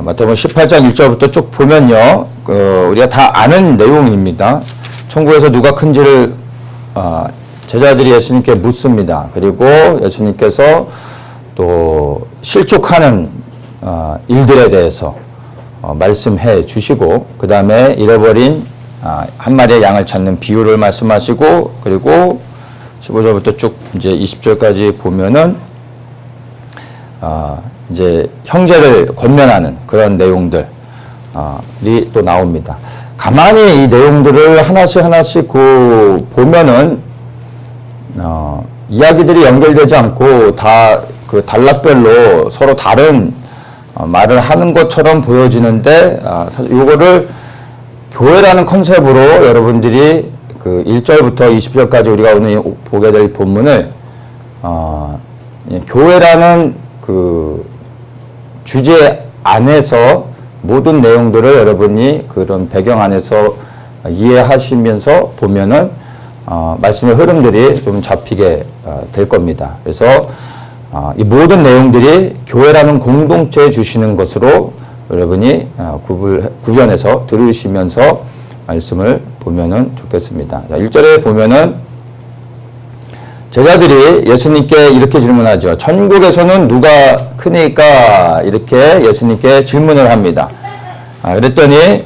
마태복음 18장 1절부터 쭉 보면요, 우리가 다 아는 내용입니다. 천국에서 누가 큰지를 제자들이 예수님께 묻습니다. 그리고 예수님께서 또 실족하는 일들에 대해서 말씀해 주시고, 그 다음에 잃어버린 한 마리의 양을 찾는 비유를 말씀하시고, 그리고 15절부터 쭉 이제 20절까지 보면은 이제 형제를 권면하는 그런 내용들이 또 나옵니다. 가만히 이 내용들을 하나씩 보면은 이야기들이 연결되지 않고 다 그 단락별로 서로 다른 말을 하는 것처럼 보여지는데, 사실 이거를 교회라는 컨셉으로 여러분들이 그 1절부터 20절까지 우리가 오늘 보게 될 본문을 교회라는 그 주제 안에서 모든 내용들을 여러분이 그런 배경 안에서 이해하시면서 보면은 말씀의 흐름들이 좀 잡히게 될 겁니다. 그래서 이 모든 내용들이 교회라는 공동체에 주시는 것으로 여러분이 구별해서 들으시면서 말씀을 보면은 좋겠습니다. 1절에 보면은 제자들이 예수님께 이렇게 질문하죠. 천국에서는 누가 크니까? 이렇게 예수님께 질문을 합니다. 그랬더니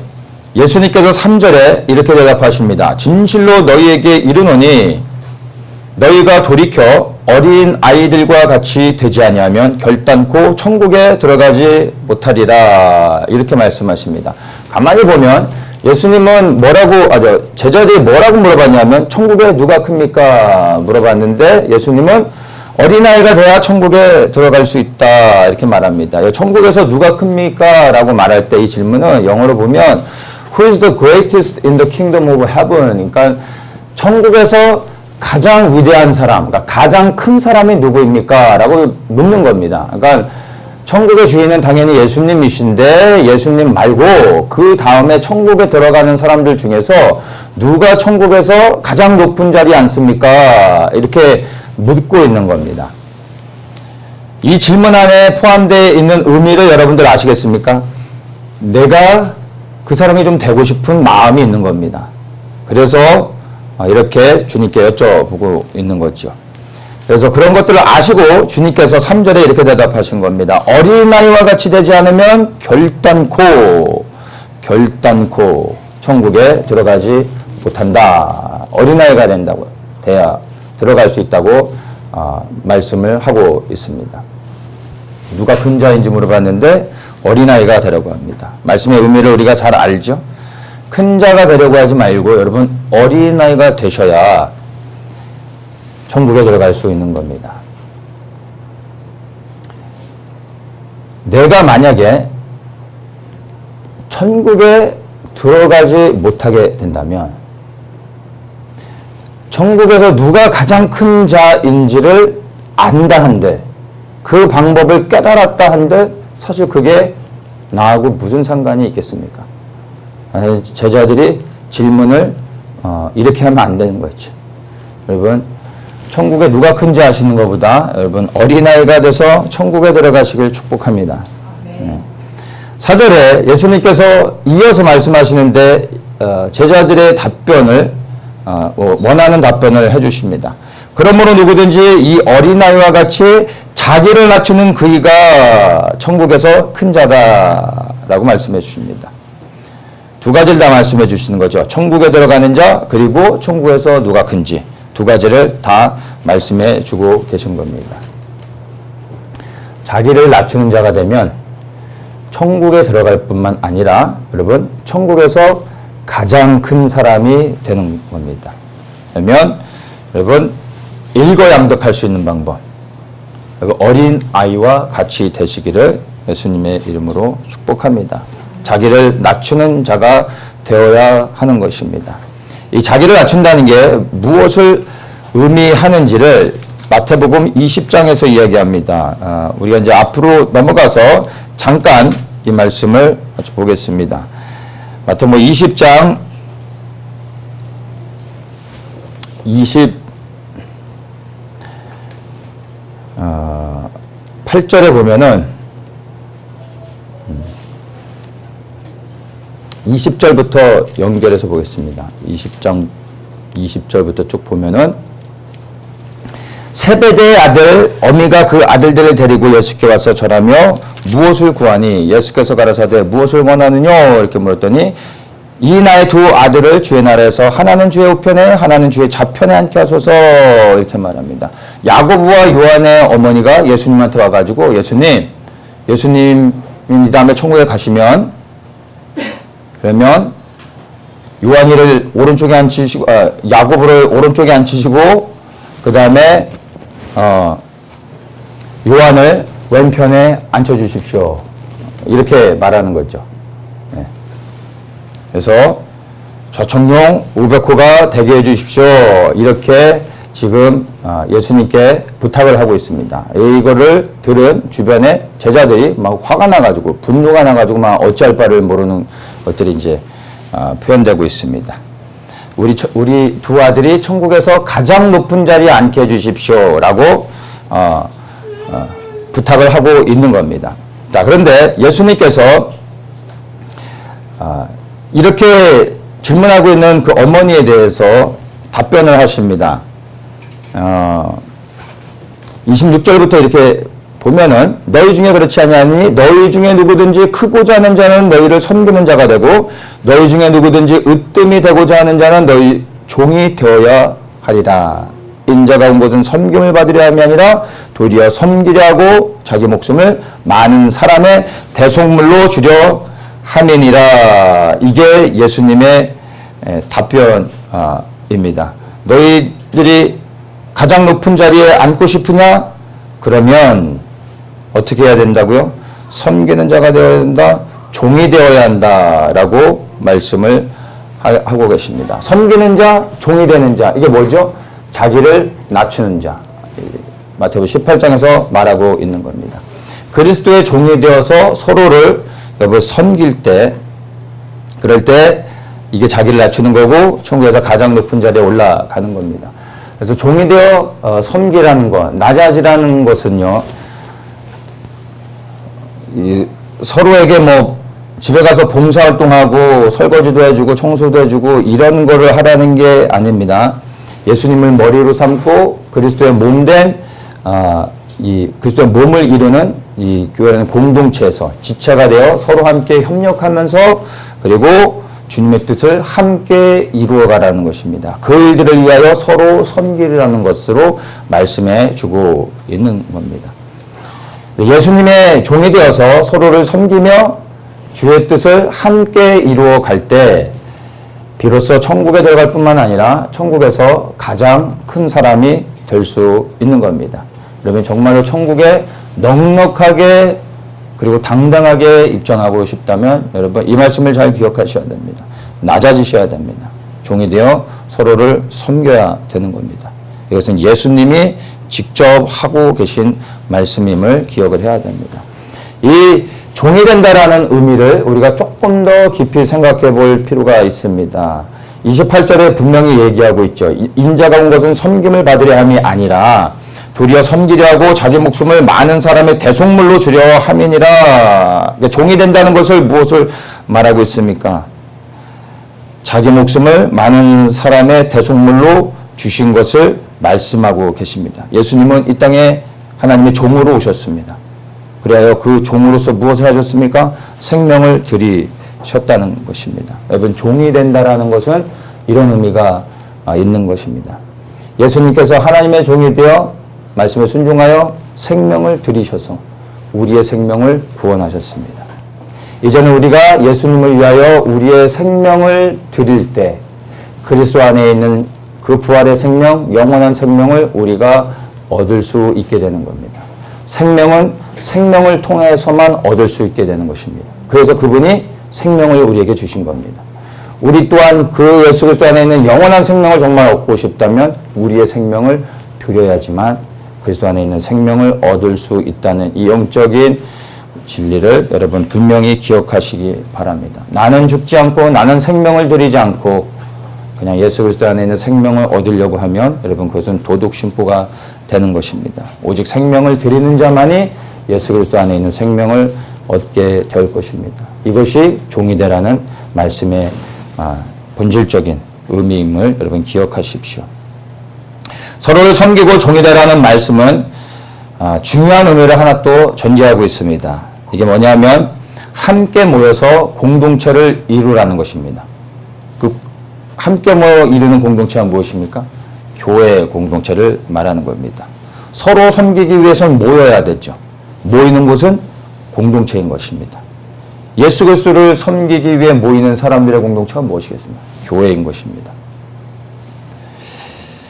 예수님께서 3절에 이렇게 대답하십니다. 진실로 너희에게 이르노니 너희가 돌이켜 어린 아이들과 같이 되지 아니하면 결단코 천국에 들어가지 못하리라. 이렇게 말씀하십니다. 가만히 보면 예수님은 제자들이 뭐라고 물어봤냐면 천국에 누가 큽니까? 물어봤는데 예수님은 어린아이가 돼야 천국에 들어갈 수 있다. 이렇게 말합니다. 천국에서 누가 큽니까? 라고 말할 때 이 질문은 영어로 보면 Who is the greatest in the kingdom of heaven? 그러니까 천국에서 가장 위대한 사람, 그러니까 가장 큰 사람이 누구입니까? 라고 묻는 겁니다. 그러니까 천국의 주인은 당연히 예수님이신데 예수님 말고 그 다음에 천국에 들어가는 사람들 중에서 누가 천국에서 가장 높은 자리에 앉습니까? 이렇게 묻고 있는 겁니다. 이 질문 안에 포함되어 있는 의미를 여러분들 아시겠습니까? 내가 그 사람이 좀 되고 싶은 마음이 있는 겁니다. 그래서 이렇게 주님께 여쭤보고 있는 거죠. 그래서 그런 것들을 아시고 주님께서 3절에 이렇게 대답하신 겁니다. 어린아이와 같이 되지 않으면 결단코 천국에 들어가지 못한다. 어린아이가 돼야 들어갈 수 있다고 말씀을 하고 있습니다. 누가 큰 자인지 물어봤는데 어린아이가 되려고 합니다. 말씀의 의미를 우리가 잘 알죠? 큰 자가 되려고 하지 말고 여러분 어린아이가 되셔야 천국에 들어갈 수 있는 겁니다. 내가 만약에 천국에 들어가지 못하게 된다면 천국에서 누가 가장 큰 자인지를 안다 한들 그 방법을 깨달았다 한들 사실 그게 나하고 무슨 상관이 있겠습니까? 제자들이 질문을 이렇게 하면 안 되는 거죠. 여러분 천국에 누가 큰지 아시는 것보다 여러분 어린아이가 돼서 천국에 들어가시길 축복합니다. 네. 4절에 예수님께서 이어서 말씀하시는데 제자들의 답변을 원하는 답변을 해주십니다. 그러므로 누구든지 이 어린아이와 같이 자기를 낮추는 그이가 천국에서 큰 자다라고 말씀해 주십니다. 두 가지를 다 말씀해 주시는 거죠. 천국에 들어가는 자 그리고 천국에서 누가 큰지 두 가지를 다 말씀해 주고 계신 겁니다. 자기를 낮추는 자가 되면 천국에 들어갈 뿐만 아니라 여러분 천국에서 가장 큰 사람이 되는 겁니다. 그러면 여러분 일거양득할 수 있는 방법 어린 아이와 같이 되시기를 예수님의 이름으로 축복합니다. 자기를 낮추는 자가 되어야 하는 것입니다. 이 자기를 낮춘다는 게 무엇을 의미하는지를 마태복음 20장에서 이야기합니다. 우리가 이제 앞으로 넘어가서 잠깐 이 말씀을 같이 보겠습니다. 마태복음 20장 28절에 보면은 20절부터 연결해서 보겠습니다. 20절부터 쭉 보면은 세베대의 아들 어미가 그 아들들을 데리고 예수께 와서 절하며 무엇을 구하니 예수께서 가라사대 무엇을 원하느냐 이렇게 물었더니 이 나의 두 아들을 주의 나라에서 하나는 주의 우편에 하나는 주의 좌편에 앉게 하소서 이렇게 말합니다. 야고보와 요한의 어머니가 예수님한테 와가지고 예수님 이 다음에 천국에 가시면 그러면 요한이를 오른쪽에 앉히시고 야고보를 오른쪽에 앉히시고 그 다음에 요한을 왼편에 앉혀주십시오. 이렇게 말하는 거죠. 네. 그래서 좌청룡 우백호가 되게 해주십시오. 이렇게 지금 예수님께 부탁을 하고 있습니다. 이거를 들은 주변의 제자들이 막 화가 나가지고 분노가 나가지고 막 어찌할 바를 모르는 것들이 이제 표현되고 있습니다. 우리 두 아들이 천국에서 가장 높은 자리에 앉게 해주십시오라고 부탁을 하고 있는 겁니다. 자, 그런데 예수님께서 이렇게 질문하고 있는 그 어머니에 대해서 답변을 하십니다. 26절부터 이렇게 보면은 너희 중에 그렇지 아니하니 너희 중에 누구든지 크고자 하는 자는 너희를 섬기는 자가 되고 너희 중에 누구든지 으뜸이 되고자 하는 자는 너희 종이 되어야 하리라. 인자가 온 것은 섬김을 받으려 함이 아니라 도리어 섬기려 하고 자기 목숨을 많은 사람의 대속물로 주려 함이니라. 이게 예수님의 답변입니다. 너희들이 가장 높은 자리에 앉고 싶으냐? 그러면 어떻게 해야 된다고요? 섬기는 자가 되어야 된다, 종이 되어야 한다라고 말씀을 하고 계십니다. 섬기는 자, 종이 되는 자, 이게 뭐죠? 자기를 낮추는 자. 마태복음 18장에서 말하고 있는 겁니다. 그리스도의 종이 되어서 서로를 섬길 때, 그럴 때 이게 자기를 낮추는 거고 천국에서 가장 높은 자리에 올라가는 겁니다. 그래서 종이 되어 섬기라는 것, 낮아지라는 것은요, 서로에게 뭐 집에 가서 봉사활동하고 설거지도 해주고 청소도 해주고 이런 거를 하라는 게 아닙니다. 예수님을 머리로 삼고 그리스도의 몸된 이 그리스도의 몸을 이루는 이 교회라는 공동체에서 지체가 되어 서로 함께 협력하면서 그리고 주님의 뜻을 함께 이루어가라는 것입니다. 그 일들을 위하여 서로 섬기라는 것으로 말씀해 주고 있는 겁니다. 예수님의 종이 되어서 서로를 섬기며 주의 뜻을 함께 이루어 갈 때 비로소 천국에 들어갈 뿐만 아니라 천국에서 가장 큰 사람이 될 수 있는 겁니다. 그러면 정말로 천국에 넉넉하게 그리고 당당하게 입장하고 싶다면 여러분 이 말씀을 잘 기억하셔야 됩니다. 낮아지셔야 됩니다. 종이 되어 서로를 섬겨야 되는 겁니다. 이것은 예수님이 직접 하고 계신 말씀임을 기억을 해야 됩니다. 이 종이 된다라는 의미를 우리가 조금 더 깊이 생각해 볼 필요가 있습니다. 28절에 분명히 얘기하고 있죠. 인자가 온 것은 섬김을 받으려 함이 아니라 도리어 섬기려 하고 자기 목숨을 많은 사람의 대속물로 주려 함이니라. 그러니까 종이 된다는 것을 무엇을 말하고 있습니까? 자기 목숨을 많은 사람의 대속물로 주신 것을 말씀하고 계십니다. 예수님은 이 땅에 하나님의 종으로 오셨습니다. 그래야 그 종으로서 무엇을 하셨습니까? 생명을 드리셨다는 것입니다. 여러분 종이 된다라는 것은 이런 의미가 있는 것입니다. 예수님께서 하나님의 종이 되어 말씀에 순종하여 생명을 드리셔서 우리의 생명을 구원하셨습니다. 이제는 우리가 예수님을 위하여 우리의 생명을 드릴 때 그리스도 안에 있는 그 부활의 생명, 영원한 생명을 우리가 얻을 수 있게 되는 겁니다. 생명은 생명을 통해서만 얻을 수 있게 되는 것입니다. 그래서 그분이 생명을 우리에게 주신 겁니다. 우리 또한 그 예수 그리스도 안에 있는 영원한 생명을 정말 얻고 싶다면 우리의 생명을 드려야지만 그리스도 안에 있는 생명을 얻을 수 있다는 이 영적인 진리를 여러분 분명히 기억하시기 바랍니다. 나는 죽지 않고 나는 생명을 드리지 않고 그냥 예수 그리스도 안에 있는 생명을 얻으려고 하면 여러분 그것은 도둑심보가 되는 것입니다. 오직 생명을 드리는 자만이 예수 그리스도 안에 있는 생명을 얻게 될 것입니다. 이것이 종이 되라는 말씀의 본질적인 의미임을 여러분 기억하십시오. 서로를 섬기고 종이 되라는 말씀은 중요한 의미를 하나 또 전제하고 있습니다. 이게 뭐냐면 함께 모여서 공동체를 이루라는 것입니다. 그 함께 모여 이루는 공동체가 무엇입니까? 교회 공동체를 말하는 겁니다. 서로 섬기기 위해서는 모여야 되죠. 모이는 곳은 공동체인 것입니다. 예수 그리스도를 섬기기 위해 모이는 사람들의 공동체가 무엇이겠습니까? 교회인 것입니다.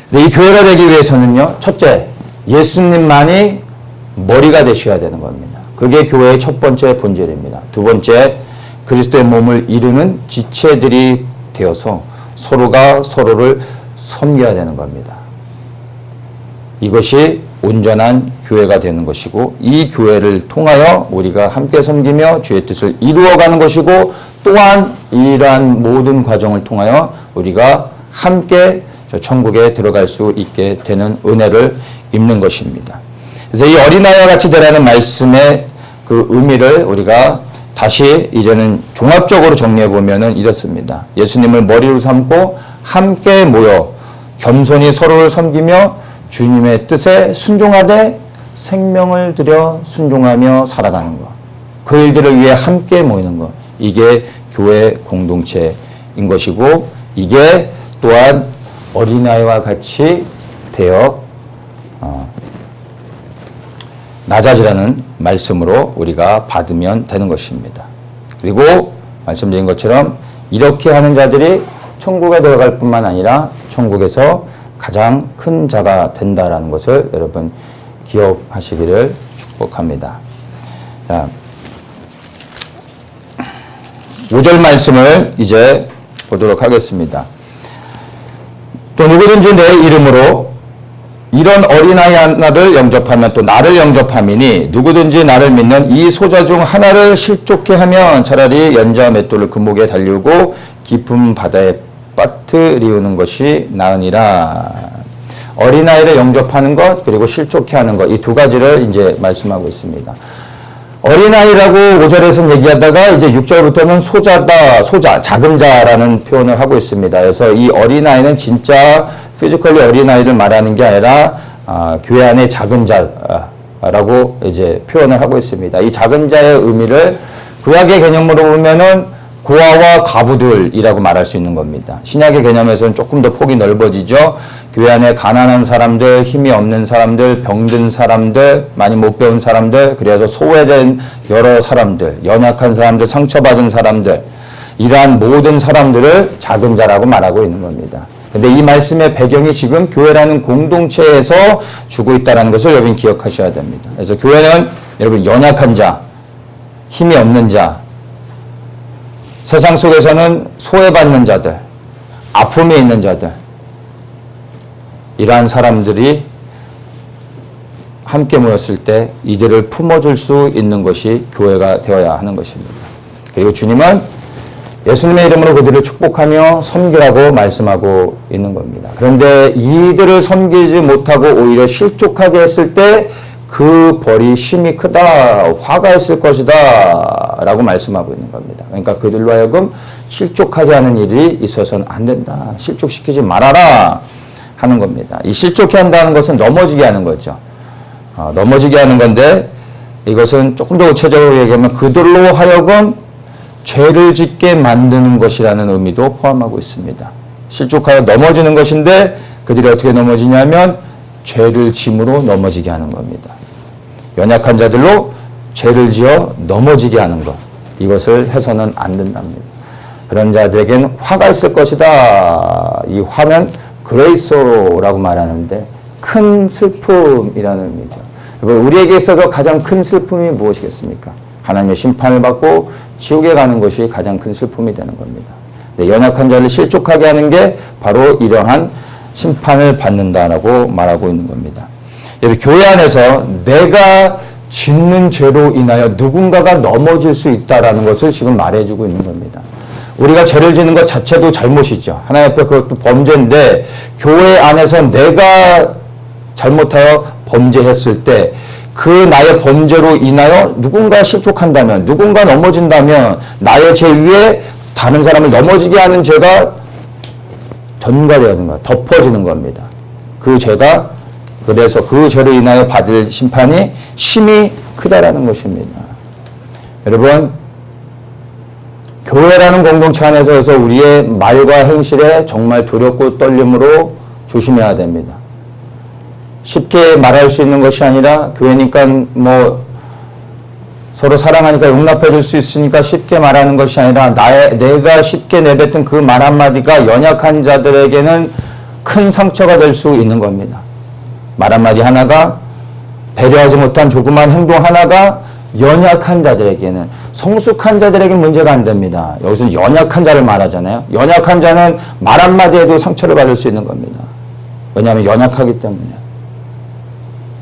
근데 이 교회가 되기 위해서는요, 첫째, 예수님만이 머리가 되셔야 되는 겁니다. 그게 교회의 첫 번째 본질입니다. 두 번째, 그리스도의 몸을 이루는 지체들이 되어서 서로가 서로를 섬겨야 되는 겁니다. 이것이 온전한 교회가 되는 것이고, 이 교회를 통하여 우리가 함께 섬기며 주의 뜻을 이루어가는 것이고, 또한 이러한 모든 과정을 통하여 우리가 함께 천국에 들어갈 수 있게 되는 은혜를 입는 것입니다. 그래서 이 어린아이와 같이 되라는 말씀의 그 의미를 우리가 다시 이제는 종합적으로 정리해 보면은 이렇습니다. 예수님을 머리로 삼고 함께 모여 겸손히 서로를 섬기며 주님의 뜻에 순종하되 생명을 들여 순종하며 살아가는 것. 그 일들을 위해 함께 모이는 것. 이게 교회 공동체인 것이고, 이게 또한 어린아이와 같이 되어 낮아지라는 말씀으로 우리가 받으면 되는 것입니다. 그리고 말씀드린 것처럼 이렇게 하는 자들이 천국에 들어갈 뿐만 아니라 천국에서 가장 큰 자가 된다라는 것을 여러분 기억하시기를 축복합니다. 자, 5절 말씀을 이제 보도록 하겠습니다. 또 누구든지 내 이름으로 이런 어린아이 하나를 영접하면 또 나를 영접함이니 누구든지 나를 믿는 이 소자 중 하나를 실족해 하면 차라리 연자와 맷돌을 금목에 달리고 깊은 바다에 빠뜨리우는 것이 나으니라. 어린아이를 영접하는 것 그리고 실족해 하는 것, 이 두 가지를 이제 말씀하고 있습니다. 어린아이라고 5절에서 얘기하다가 이제 6절부터는 소자다, 소자, 작은 자라는 표현을 하고 있습니다. 그래서 이 어린아이는 진짜 피지컬리 어린아이를 말하는 게 아니라 교회 안의 작은 자라고 이제 표현을 하고 있습니다. 이 작은 자의 의미를 구약의 개념으로 보면은 고아와 과부들이라고 말할 수 있는 겁니다. 신약의 개념에서는 조금 더 폭이 넓어지죠. 교회 안에 가난한 사람들, 힘이 없는 사람들, 병든 사람들, 많이 못 배운 사람들, 그래서 소외된 여러 사람들, 연약한 사람들, 상처받은 사람들, 이러한 모든 사람들을 작은 자라고 말하고 있는 겁니다. 근데 이 말씀의 배경이 지금 교회라는 공동체에서 주고 있다는 것을 여러분 기억하셔야 됩니다. 그래서 교회는 여러분 연약한 자, 힘이 없는 자, 세상 속에서는 소외받는 자들, 아픔이 있는 자들, 이러한 사람들이 함께 모였을 때 이들을 품어줄 수 있는 것이 교회가 되어야 하는 것입니다. 그리고 주님은 예수님의 이름으로 그들을 축복하며 섬기라고 말씀하고 있는 겁니다. 그런데 이들을 섬기지 못하고 오히려 실족하게 했을 때 그 벌이 심히 크다, 화가 있을 것이다 라고 말씀하고 있는 겁니다. 그러니까 그들로 하여금 실족하게 하는 일이 있어서는 안 된다, 실족시키지 말아라 하는 겁니다. 이 실족해 한다는 것은 넘어지게 하는 거죠. 넘어지게 하는 건데, 이것은 조금 더 구체적으로 얘기하면 그들로 하여금 죄를 짓게 만드는 것이라는 의미도 포함하고 있습니다. 실족하여 넘어지는 것인데 그들이 어떻게 넘어지냐면 죄를 짐으로 넘어지게 하는 겁니다. 연약한 자들로 죄를 지어 넘어지게 하는 것, 이것을 해서는 안 된답니다. 그런 자들에겐 화가 있을 것이다. 이 화는 그레이소라고 말하는데 큰 슬픔이라는 의미죠. 우리에게 있어서 가장 큰 슬픔이 무엇이겠습니까? 하나님의 심판을 받고 지옥에 가는 것이 가장 큰 슬픔이 되는 겁니다. 연약한 자를 실족하게 하는 게 바로 이러한 심판을 받는다라고 말하고 있는 겁니다. 교회 안에서 내가 짓는 죄로 인하여 누군가가 넘어질 수 있다라는 것을 지금 말해주고 있는 겁니다. 우리가 죄를 지는 것 자체도 잘못이죠. 하나님 앞에 그것도 범죄인데, 교회 안에서 내가 잘못하여 범죄했을 때 그 나의 범죄로 인하여 누군가 실족한다면, 누군가 넘어진다면 나의 죄 위에 다른 사람을 넘어지게 하는 죄가 전가되는 것, 덮어지는 겁니다. 그 죄가, 그래서 그 죄로 인하여 받을 심판이 심히 크다라는 것입니다. 여러분, 교회라는 공동체 안에서 우리의 말과 행실에 정말 두렵고 떨림으로 조심해야 됩니다. 쉽게 말할 수 있는 것이 아니라, 교회니까 뭐 서로 사랑하니까 용납해 줄 수 있으니까 쉽게 말하는 것이 아니라, 내가 쉽게 내뱉은 그 말 한마디가 연약한 자들에게는 큰 상처가 될 수 있는 겁니다. 말 한마디 하나가, 배려하지 못한 조그만 행동 하나가 연약한 자들에게는, 성숙한 자들에게는 문제가 안 됩니다. 여기서 연약한 자를 말하잖아요. 연약한 자는 말 한마디에도 상처를 받을 수 있는 겁니다. 왜냐하면 연약하기 때문에.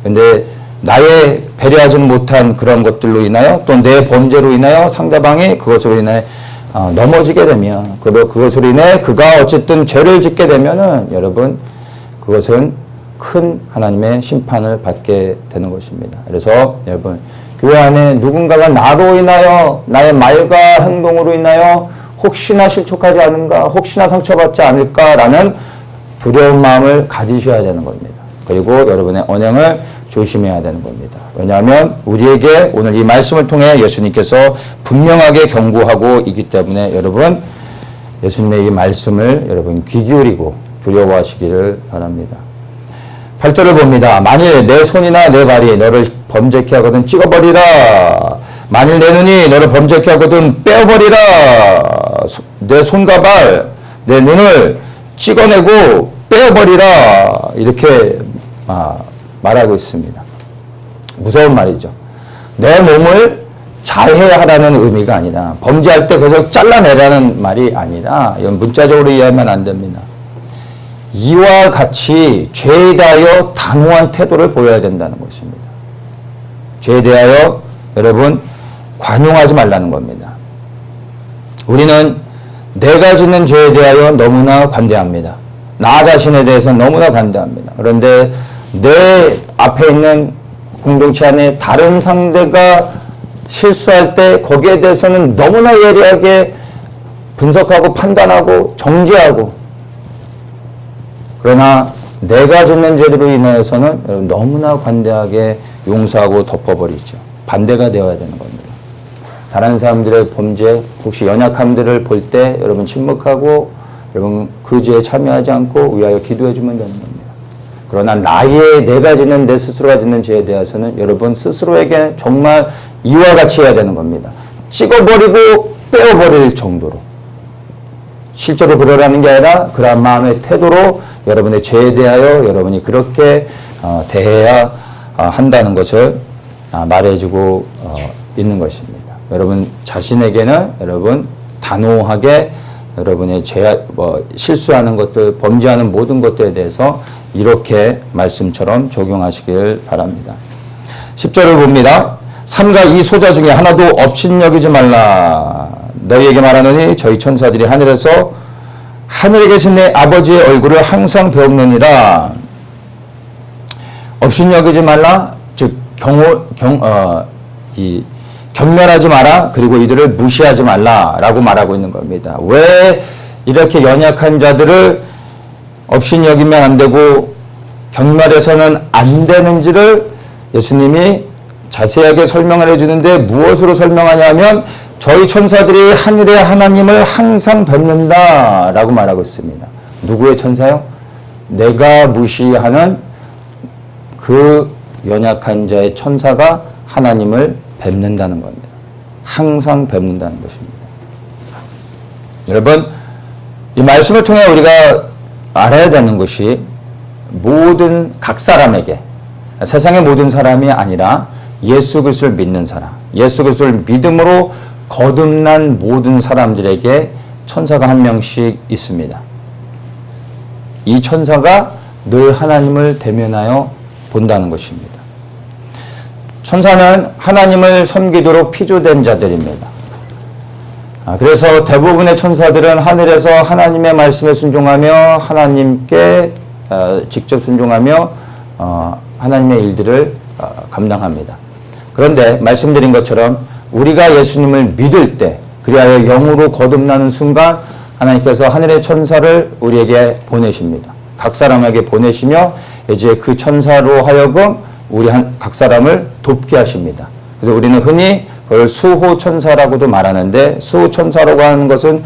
근데 나의 배려하지 못한 그런 것들로 인하여, 또 내 범죄로 인하여 상대방이 그것으로 인해 넘어지게 되면, 그것으로 인해 그가 어쨌든 죄를 짓게 되면은, 여러분, 그것은 큰 하나님의 심판을 받게 되는 것입니다. 그래서 여러분, 교회 안에 누군가가 나로 인하여, 나의 말과 행동으로 인하여 혹시나 실족하지 않은가, 혹시나 상처받지 않을까라는 두려운 마음을 가지셔야 되는 겁니다. 그리고 여러분의 언행을 조심해야 되는 겁니다. 왜냐하면 우리에게 오늘 이 말씀을 통해 예수님께서 분명하게 경고하고 있기 때문에, 여러분, 예수님의 이 말씀을 여러분 귀 기울이고 두려워하시기를 바랍니다. 8절을 봅니다. 만일 내 손이나 내 발이 너를 범죄케 하거든 찍어버리라. 만일 내 눈이 너를 범죄케 하거든 빼어버리라. 내 손과 발, 내 눈을 찍어내고 빼어버리라. 이렇게 말하고 있습니다. 무서운 말이죠. 내 몸을 자해하라는 의미가 아니라, 범죄할 때 그래서 잘라내라는 말이 아니라, 이건 문자적으로 이해하면 안 됩니다. 이와 같이 죄에 대하여 단호한 태도를 보여야 된다는 것입니다. 죄에 대하여 여러분 관용하지 말라는 겁니다. 우리는 내가 짓는 죄에 대하여 너무나 관대합니다. 나 자신에 대해서 너무나 관대합니다. 그런데 내 앞에 있는 공동체 안에 다른 상대가 실수할 때 거기에 대해서는 너무나 예리하게 분석하고 판단하고 정죄하고, 그러나 내가 짓는 죄로 인하여서는 너무나 관대하게 용서하고 덮어버리죠. 반대가 되어야 되는 겁니다. 다른 사람들의 범죄, 혹시 연약함들을 볼 때 여러분 침묵하고, 여러분 그 죄에 참여하지 않고 위하여 기도해 주면 되는 겁니다. 그러나 내가 짓는, 내 스스로가 짓는 죄에 대해서는 여러분 스스로에게 정말 이와 같이 해야 되는 겁니다. 찍어버리고 빼어버릴 정도로. 실제로 그러라는 게 아니라 그러한 마음의 태도로 여러분의 죄에 대하여 여러분이 그렇게 대해야 한다는 것을 말해주고 있는 것입니다. 여러분 자신에게는 여러분 단호하게 여러분의 실수하는 것들, 범죄하는 모든 것들에 대해서 이렇게 말씀처럼 적용하시길 바랍니다. 10절을 봅니다. 삼가 이 소자 중에 하나도 업신여기지 말라. 너희에게 말하노니 저희 천사들이 하늘에 계신 내 아버지의 얼굴을 항상 배우느니라. 업신여기지 말라. 즉 경멸하지 마라. 그리고 이들을 무시하지 말라라고 말하고 있는 겁니다. 왜 이렇게 연약한 자들을 업신여기면 안 되고 경멸해서는 안 되는지를 예수님이 자세하게 설명을 해주는데, 무엇으로 설명하냐면 저희 천사들이 하늘의 하나님을 항상 뵙는다라고 말하고 있습니다. 누구의 천사요? 내가 무시하는 그 연약한 자의 천사가 하나님을 뵙는다는 겁니다. 항상 뵙는다는 것입니다. 여러분, 이 말씀을 통해 우리가 알아야 되는 것이, 각 사람에게, 세상의 모든 사람이 아니라 예수 그리스도를 믿는 사람, 예수 그리스도를 믿음으로 거듭난 모든 사람들에게 천사가 한 명씩 있습니다. 이 천사가 늘 하나님을 대면하여 본다는 것입니다. 천사는 하나님을 섬기도록 피조된 자들입니다. 그래서 대부분의 천사들은 하늘에서 하나님의 말씀에 순종하며 하나님께 직접 순종하며 하나님의 일들을 감당합니다. 그런데 말씀드린 것처럼 우리가 예수님을 믿을 때 그리하여 영으로 거듭나는 순간 하나님께서 하늘의 천사를 우리에게 보내십니다. 각 사람에게 보내시며 이제 그 천사로 하여금 우리 각 사람을 돕게 하십니다. 그래서 우리는 흔히 그걸 수호천사라고도 말하는데 수호천사라고 하는 것은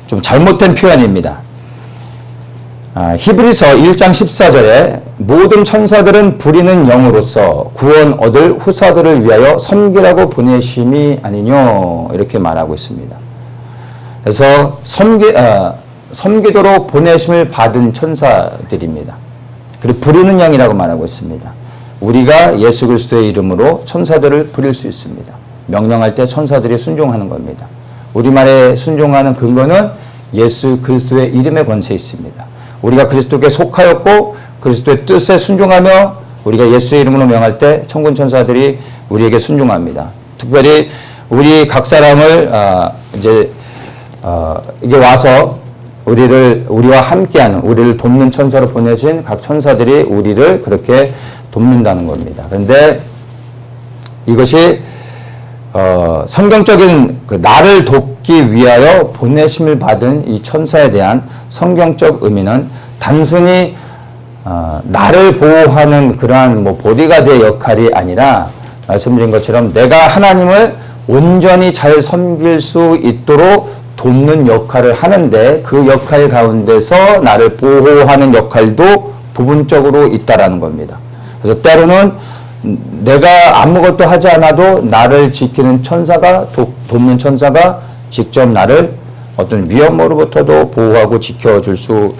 좀 잘못된 표현입니다. 히브리서 1장 14절에 모든 천사들은 부리는 영으로서 구원 얻을 후사들을 위하여 섬기라고 보내심이 아니뇨 이렇게 말하고 있습니다. 그래서 섬기도록 보내심을 받은 천사들입니다. 그리고 부리는 영이라고 말하고 있습니다. 우리가 예수 그리스도의 이름으로 천사들을 부릴 수 있습니다. 명령할 때 천사들이 순종하는 겁니다. 우리말에 순종하는 근거는 예수 그리스도의 이름의 권세에 있습니다. 우리가 그리스도께 속하였고 그리스도의 뜻에 순종하며 우리가 예수의 이름으로 명할 때 천군 천사들이 우리에게 순종합니다. 특별히 우리 각 사람을 이게 와서 우리와 함께하는 우리를 돕는 천사로 보내신 각 천사들이 우리를 그렇게 돕는다는 겁니다. 그런데 이것이 성경적인 나를 돕기 위하여 보내심을 받은 이 천사에 대한 성경적 의미는 단순히 나를 보호하는 그러한 보디가드의 역할이 아니라 말씀드린 것처럼 내가 하나님을 온전히 잘 섬길 수 있도록 돕는 역할을 하는데 그 역할 가운데서 나를 보호하는 역할도 부분적으로 있다라는 겁니다. 그래서 때로는 내가 아무것도 하지 않아도 나를 지키는 천사가 돕는 천사가 직접 나를 어떤 위험으로부터도 보호하고 지켜줄 수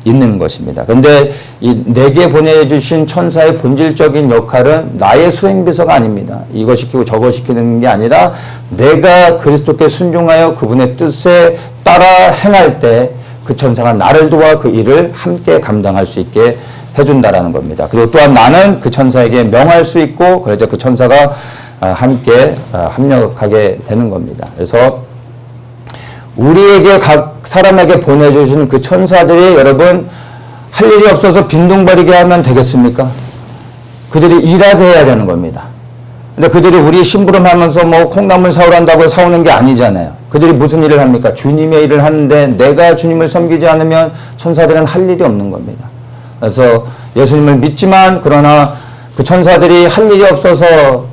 있는 것입니다. 그런데 내게 보내주신 천사의 본질적인 역할은 나의 수행비서가 아닙니다. 이거 시키고 저거 시키는 게 아니라 내가 그리스도께 순종하여 그분의 뜻에 따라 행할 때 그 천사가 나를 도와 그 일을 함께 감당할 수 있게 해준다라는 겁니다. 그리고 또한 나는 그 천사에게 명할 수 있고 그래서 그 천사가 함께 합력하게 되는 겁니다. 그래서 우리에게 각 사람에게 보내주신 그 천사들이 여러분 할 일이 없어서 빈둥거리게 하면 되겠습니까? 그들이 일하게 해야 되는 겁니다. 근데 그들이 우리 심부름하면서 콩나물 사오란다고 사오는 게 아니잖아요. 그들이 무슨 일을 합니까? 주님의 일을 하는데 내가 주님을 섬기지 않으면 천사들은 할 일이 없는 겁니다. 그래서 예수님을 믿지만 그러나 그 천사들이 할 일이 없어서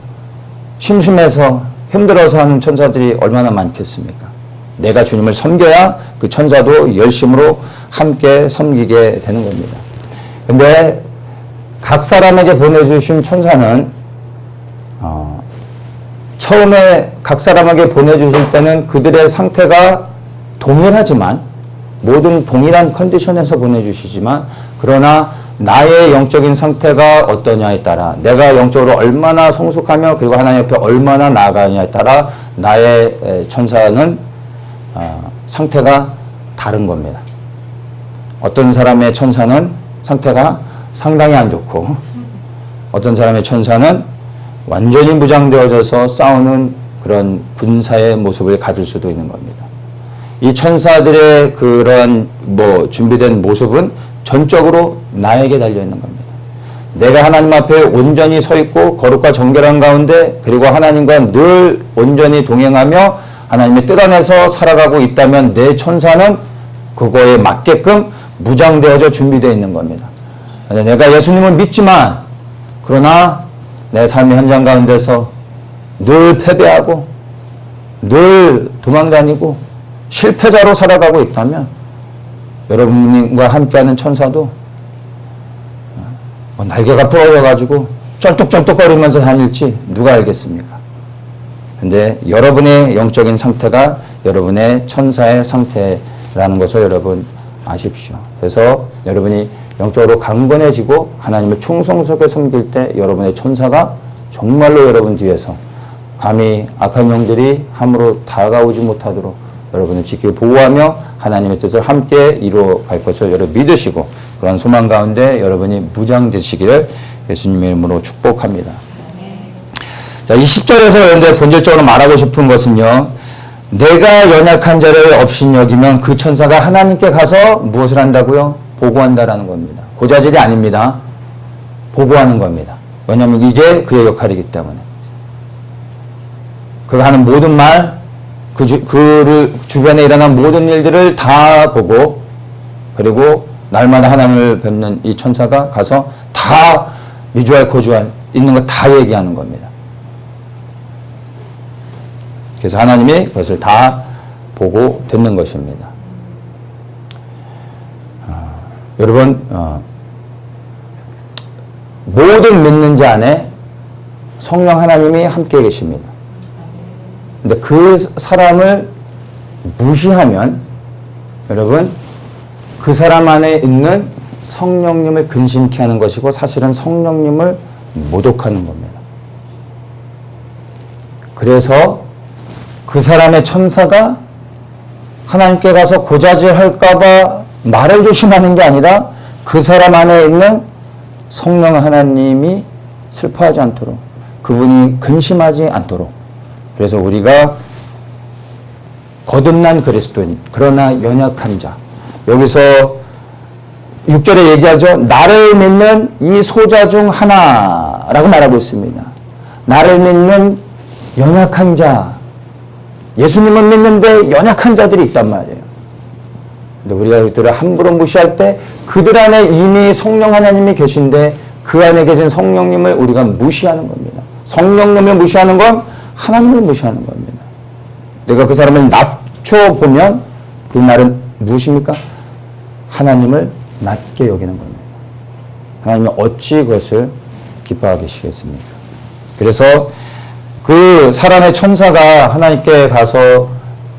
심심해서 힘들어서 하는 천사들이 얼마나 많겠습니까? 내가 주님을 섬겨야 그 천사도 열심으로 함께 섬기게 되는 겁니다. 근데 각 사람에게 보내주신 천사는 처음에 각 사람에게 보내주실 때는 그들의 상태가 동일하지만 모든 동일한 컨디션에서 보내주시지만 그러나 나의 영적인 상태가 어떠냐에 따라 내가 영적으로 얼마나 성숙하며 그리고 하나님 옆에 얼마나 나아가느냐에 따라 나의 천사는 상태가 다른 겁니다. 어떤 사람의 천사는 상태가 상당히 안 좋고 어떤 사람의 천사는 완전히 무장되어져서 싸우는 그런 군사의 모습을 가질 수도 있는 겁니다. 이 천사들의 그런 준비된 모습은 전적으로 나에게 달려있는 겁니다. 내가 하나님 앞에 온전히 서 있고 거룩과 정결한 가운데 그리고 하나님과 늘 온전히 동행하며 하나님의 뜻 안에서 살아가고 있다면 내 천사는 그거에 맞게끔 무장되어져 준비되어 있는 겁니다. 내가 예수님을 믿지만 그러나 내 삶의 현장 가운데서 늘 패배하고 늘 도망다니고 실패자로 살아가고 있다면 여러분과 함께하는 천사도 날개가 부러져가지고 쩔뚝쩔뚝거리면서 다닐지 누가 알겠습니까? 근데 여러분의 영적인 상태가 여러분의 천사의 상태라는 것을 여러분 아십시오. 그래서 여러분이 영적으로 강건해지고 하나님을 충성스럽게 섬길 때 여러분의 천사가 정말로 여러분 뒤에서 감히 악한 영들이 함으로 다가오지 못하도록 여러분을 지키고 보호하며 하나님의 뜻을 함께 이루어갈 것을 여러분 믿으시고 그런 소망 가운데 여러분이 무장되시기를 예수님의 이름으로 축복합니다. 자, 이 10절에서 여러분들 본질적으로 말하고 싶은 것은요. 내가 연약한 자를 업신여기면 그 천사가 하나님께 가서 무엇을 한다고요? 보고한다라는 겁니다. 고자질이 아닙니다. 보고하는 겁니다. 왜냐하면 이게 그의 역할이기 때문에. 그가 하는 모든 말, 그 주변에 일어난 모든 일들을 다 보고, 그리고 날마다 하나님을 뵙는 이 천사가 가서 다 미주알 고주알 있는 거 다 얘기하는 겁니다. 그래서 하나님이 그것을 다 보고 듣는 것입니다. 여러분, 모든 믿는 자 안에 성령 하나님이 함께 계십니다. 근데 그 사람을 무시하면 여러분, 그 사람 안에 있는 성령님을 근심케 하는 것이고 사실은 성령님을 모독하는 겁니다. 그래서 그 사람의 천사가 하나님께 가서 고자질할까봐 말을 조심하는 게 아니라 그 사람 안에 있는 성령 하나님이 슬퍼하지 않도록, 그분이 근심하지 않도록. 그래서 우리가 거듭난 그리스도인, 그러나 연약한 자, 여기서 6절에 얘기하죠. 나를 믿는 이 소자 중 하나라고 말하고 있습니다. 나를 믿는 연약한 자, 예수님은 믿는데 연약한 자들이 있단 말이에요. 근데 우리가 그들을 함부로 무시할 때 그들 안에 이미 성령 하나님이 계신데 그 안에 계신 성령님을 우리가 무시하는 겁니다. 성령님을 무시하는 건 하나님을 무시하는 겁니다. 내가 그 사람을 낮춰보면 그 말은 무엇입니까? 하나님을 낮게 여기는 겁니다. 하나님은 어찌 그것을 기뻐하게 계시겠습니까? 그래서 그 사람의 천사가 하나님께 가서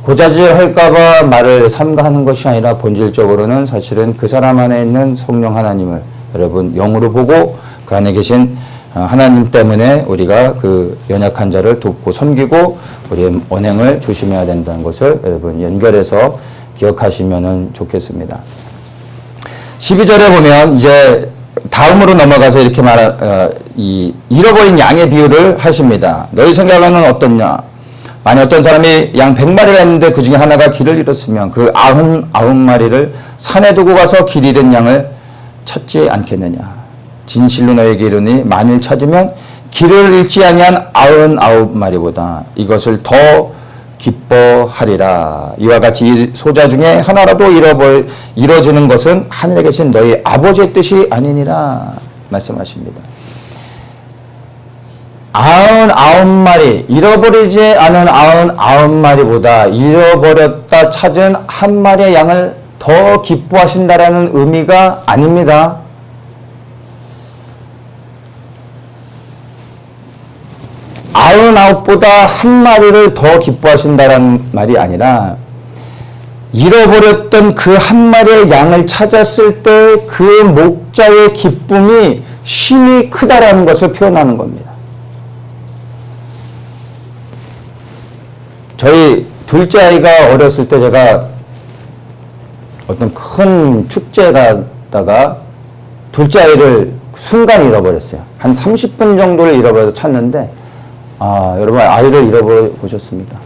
고자질할까봐 말을 삼가하는 것이 아니라 본질적으로는 사실은 그 사람 안에 있는 성령 하나님을 여러분 영으로 보고 그 안에 계신 하나님 때문에 우리가 그 연약한 자를 돕고 섬기고 우리의 언행을 조심해야 된다는 것을 여러분 연결해서 기억하시면 좋겠습니다. 12절에 보면 이제 다음으로 넘어가서 이렇게 이 잃어버린 양의 비유를 하십니다. 너희 생각에는 어떻냐? 만약 어떤 사람이 양 100마리가 있는데 그 중에 하나가 길을 잃었으면 그 99마리를 산에 두고 가서 길 잃은 양을 찾지 않겠느냐? 진실로 너에게 이르니 만일 찾으면 길을 잃지 아니한 99마리보다 이것을 더 기뻐하리라. 이와 같이 이 소자 중에 하나라도 잃어지는 것은 하늘에 계신 너희 아버지의 뜻이 아니니라 말씀하십니다. 99마리, 잃어버리지 않은 99마리보다 잃어버렸다 찾은 한 마리의 양을 더 기뻐하신다라는 의미가 아닙니다. 99보다 한 마리를 더 기뻐하신다는 말이 아니라 잃어버렸던 그 한 마리의 양을 찾았을 때 그 목자의 기쁨이 심히 크다라는 것을 표현하는 겁니다. 저희 둘째 아이가 어렸을 때 제가 어떤 큰 축제에 가다가 둘째 아이를 순간 잃어버렸어요. 한 30분 정도를 잃어버려서 찾는데 여러분 아이를 잃어보셨습니까?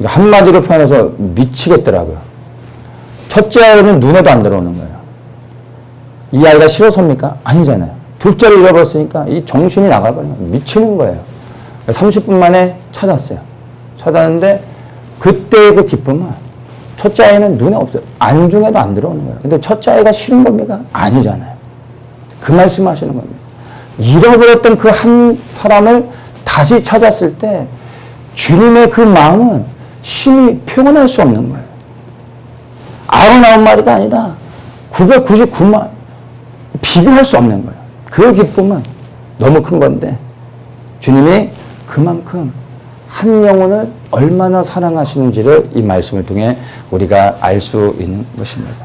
한마디로 표현해서 미치겠더라고요. 첫째 아이는 눈에도 안 들어오는 거예요. 이 아이가 싫어서입니까? 아니잖아요. 둘째를 잃어버렸으니까 이 정신이 나가버려요. 미치는 거예요. 30분 만에 찾았어요. 찾았는데 그때의 그 기쁨은 첫째 아이는 눈에 없어요. 안중에도 안 들어오는 거예요. 근데 첫째 아이가 싫은 겁니까? 아니잖아요. 그 말씀 하시는 겁니다. 잃어버렸던 그 한 사람을 다시 찾았을 때 주님의 그 마음은 심히 표현할 수 없는 거예요. 99마리가 아니라 999마리. 비교할 수 없는 거예요. 그 기쁨은 너무 큰 건데 주님이 그만큼 한 영혼을 얼마나 사랑하시는지를 이 말씀을 통해 우리가 알 수 있는 것입니다.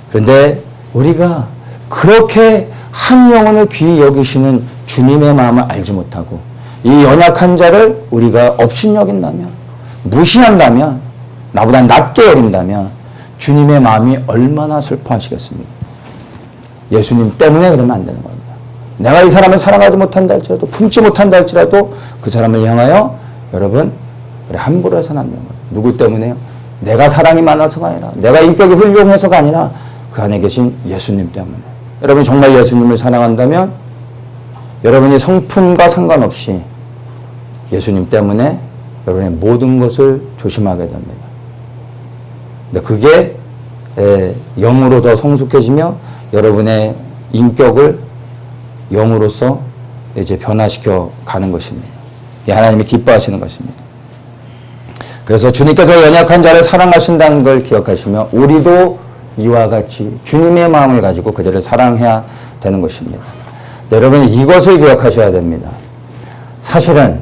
그런데 우리가 그렇게 한 영혼을 귀히 여기시는 주님의 마음을 알지 못하고 이 연약한 자를 우리가 업신여긴다면, 무시한다면, 나보다 낮게 여긴다면 주님의 마음이 얼마나 슬퍼하시겠습니까? 예수님 때문에 그러면 안 되는 겁니다. 내가 이 사람을 사랑하지 못한다 할지라도, 품지 못한다 할지라도 그 사람을 향하여 여러분 우리 함부로 해서는 안 되는 거예요. 누구 때문에요? 내가 사랑이 많아서가 아니라, 내가 인격이 훌륭해서가 아니라 그 안에 계신 예수님 때문에. 여러분이 정말 예수님을 사랑한다면 여러분이 성품과 상관없이 예수님 때문에 여러분의 모든 것을 조심하게 됩니다. 근데 그게 영으로 더 성숙해지며 여러분의 인격을 영으로서 이제 변화시켜 가는 것입니다. 하나님이 기뻐하시는 것입니다. 그래서 주님께서 연약한 자를 사랑하신다는 걸 기억하시며 우리도 이와 같이 주님의 마음을 가지고 그들을 사랑해야 되는 것입니다. 여러분 이것을 기억하셔야 됩니다. 사실은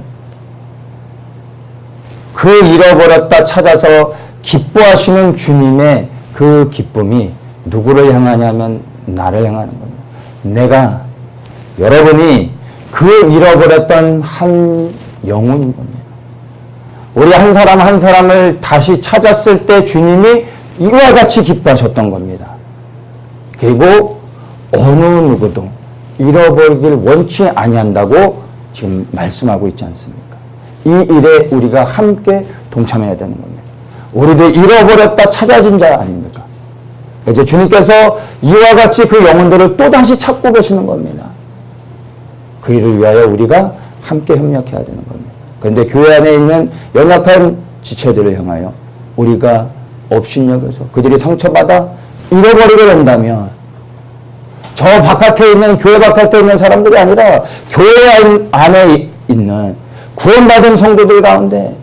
그 잃어버렸다 찾아서 기뻐하시는 주님의 그 기쁨이 누구를 향하냐면 나를 향하는 겁니다. 내가 여러분이 그 잃어버렸던 한 영혼인 겁니다. 우리 한 사람 한 사람을 다시 찾았을 때 주님이 이와 같이 기뻐하셨던 겁니다. 그리고 어느 누구도 잃어버리길 원치 아니한다고 지금 말씀하고 있지 않습니까? 이 일에 우리가 함께 동참해야 되는 겁니다. 우리도 잃어버렸다 찾아진 자 아닙니까? 이제 주님께서 이와 같이 그 영혼들을 또다시 찾고 계시는 겁니다. 그 일을 위하여 우리가 함께 협력해야 되는 겁니다. 그런데 교회 안에 있는 연약한 지체들을 향하여 우리가 업신여겨서 그들이 상처받아 잃어버리게 된다면 저 바깥에 있는 교회 바깥에 있는 사람들이 아니라 교회 안에 있는 구원받은 성도들 가운데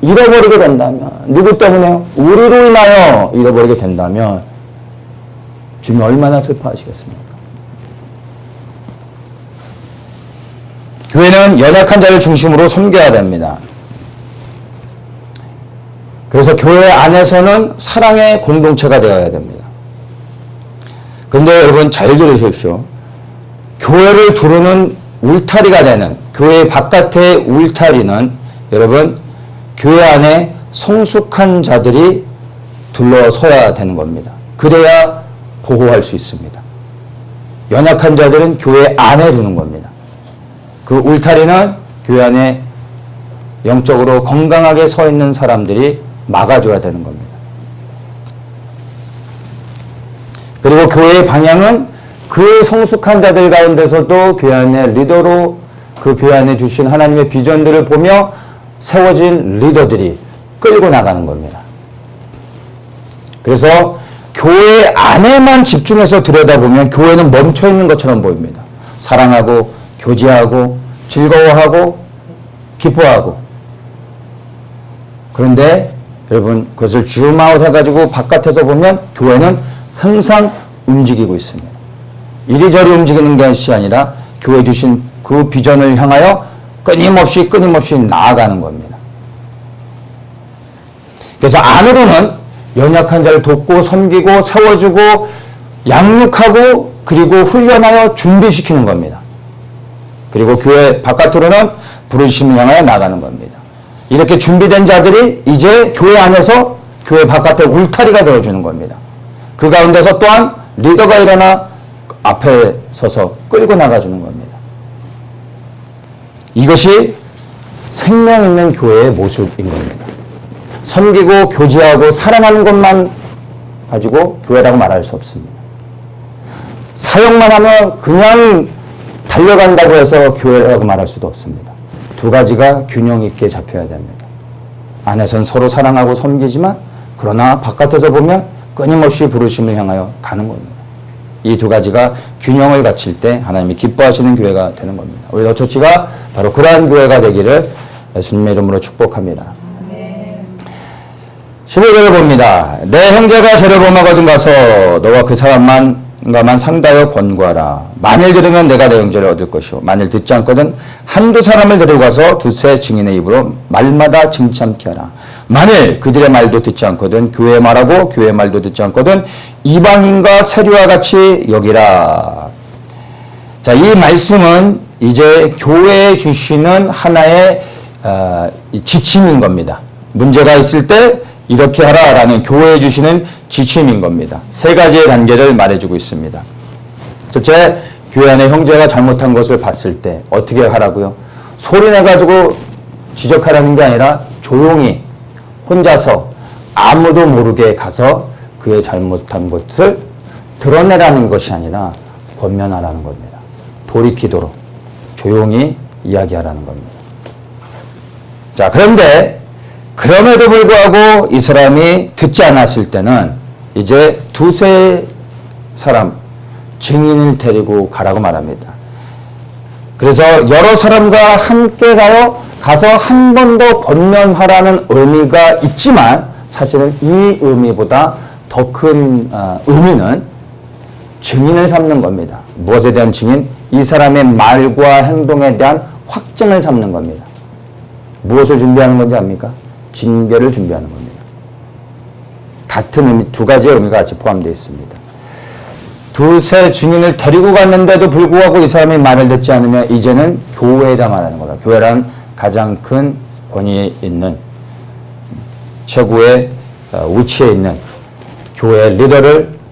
잃어버리게 된다면 누구 때문에요? 우리로 인하여 잃어버리게 된다면 주님 얼마나 슬퍼하시겠습니까? 교회는 연약한 자를 중심으로 섬겨야 됩니다. 그래서 교회 안에서는 사랑의 공동체가 되어야 됩니다. 그런데 여러분 잘 들으십시오. 교회를 두르는 울타리가 되는 교회 바깥의 울타리는 여러분 교회 안에 성숙한 자들이 둘러서야 되는 겁니다. 그래야 보호할 수 있습니다. 연약한 자들은 교회 안에 두는 겁니다. 그 울타리는 교회 안에 영적으로 건강하게 서 있는 사람들이 막아줘야 되는 겁니다. 그리고 교회의 방향은 그 성숙한 자들 가운데서도 교회 안의 리더로 그 교회 안에 주신 하나님의 비전들을 보며 세워진 리더들이 끌고 나가는 겁니다. 그래서 교회 안에만 집중해서 들여다보면 교회는 멈춰있는 것처럼 보입니다. 사랑하고 교제하고 즐거워하고 기뻐하고. 그런데 여러분 그것을 줌아웃 해가지고 바깥에서 보면 교회는 항상 움직이고 있습니다. 이리저리 움직이는 것이 아니라 교회 주신 그 비전을 향하여 끊임없이 나아가는 겁니다. 그래서 안으로는 연약한 자를 돕고 섬기고 세워주고 양육하고 그리고 훈련하여 준비시키는 겁니다. 그리고 교회 바깥으로는 부르심을 향하여 나가는 겁니다. 이렇게 준비된 자들이 이제 교회 안에서 교회 바깥에 울타리가 되어주는 겁니다. 그 가운데서 또한 리더가 일어나 앞에 서서 끌고 나가주는 겁니다. 이것이 생명 있는 교회의 모습인 겁니다. 섬기고 교제하고 사랑하는 것만 가지고 교회라고 말할 수 없습니다. 사역만 하면 그냥 달려간다고 해서 교회라고 말할 수도 없습니다. 두 가지가 균형 있게 잡혀야 됩니다. 안에선 서로 사랑하고 섬기지만 그러나 바깥에서 보면 끊임없이 부르심을 향하여 가는 겁니다. 이 두 가지가 균형을 갖출 때 하나님이 기뻐하시는 교회가 되는 겁니다. 우리 너처치가 바로 그러한 교회가 되기를 예수님의 이름으로 축복합니다. 15절을 봅니다. 내 형제가 죄를 범하거든 가서 너와 그 사람만과만 상대하여 권고하라. 만일 들으면 내가 내 형제를 얻을 것이요 만일 듣지 않거든 한두 사람을 데리고 가서 두세 증인의 입으로 말마다 증참케 하라. 만일 그들의 말도 듣지 않거든 교회의 말하고 교회의 말도 듣지 않거든 이방인과 세리와 같이 여기라. 자, 이 말씀은 이제 교회에 주시는 하나의 지침인 겁니다. 문제가 있을 때 이렇게 하라라는 교회에 주시는 지침인 겁니다. 세 가지의 단계를 말해주고 있습니다. 첫째, 교회 안에 형제가 잘못한 것을 봤을 때 어떻게 하라고요? 소리내가지고 지적하라는 게 아니라 조용히 혼자서 아무도 모르게 가서 그의 잘못한 것을 드러내라는 것이 아니라 권면하라는 겁니다. 돌이키도록 조용히 이야기하라는 겁니다. 자, 그런데 그럼에도 불구하고 이 사람이 듣지 않았을 때는 이제 두세 사람 증인을 데리고 가라고 말합니다. 그래서 여러 사람과 함께 가서 한 번 더 권면하라는 의미가 있지만 사실은 이 의미보다 더 큰 의미는 증인을 삼는 겁니다. 무엇에 대한 증인? 이 사람의 말과 행동에 대한 확증을 삼는 겁니다. 무엇을 준비하는 건지 압니까? 징계를 준비하는 겁니다. 같은 의미, 두 가지의 의미가 같이 포함되어 있습니다. 두세 증인을 데리고 갔는데도 불구하고 이 사람이 말을 듣지 않으면 이제는 교회에다 말하는 거다. 교회란 가장 큰 권위에 있는 최고의 위치에 있는 교회 리더를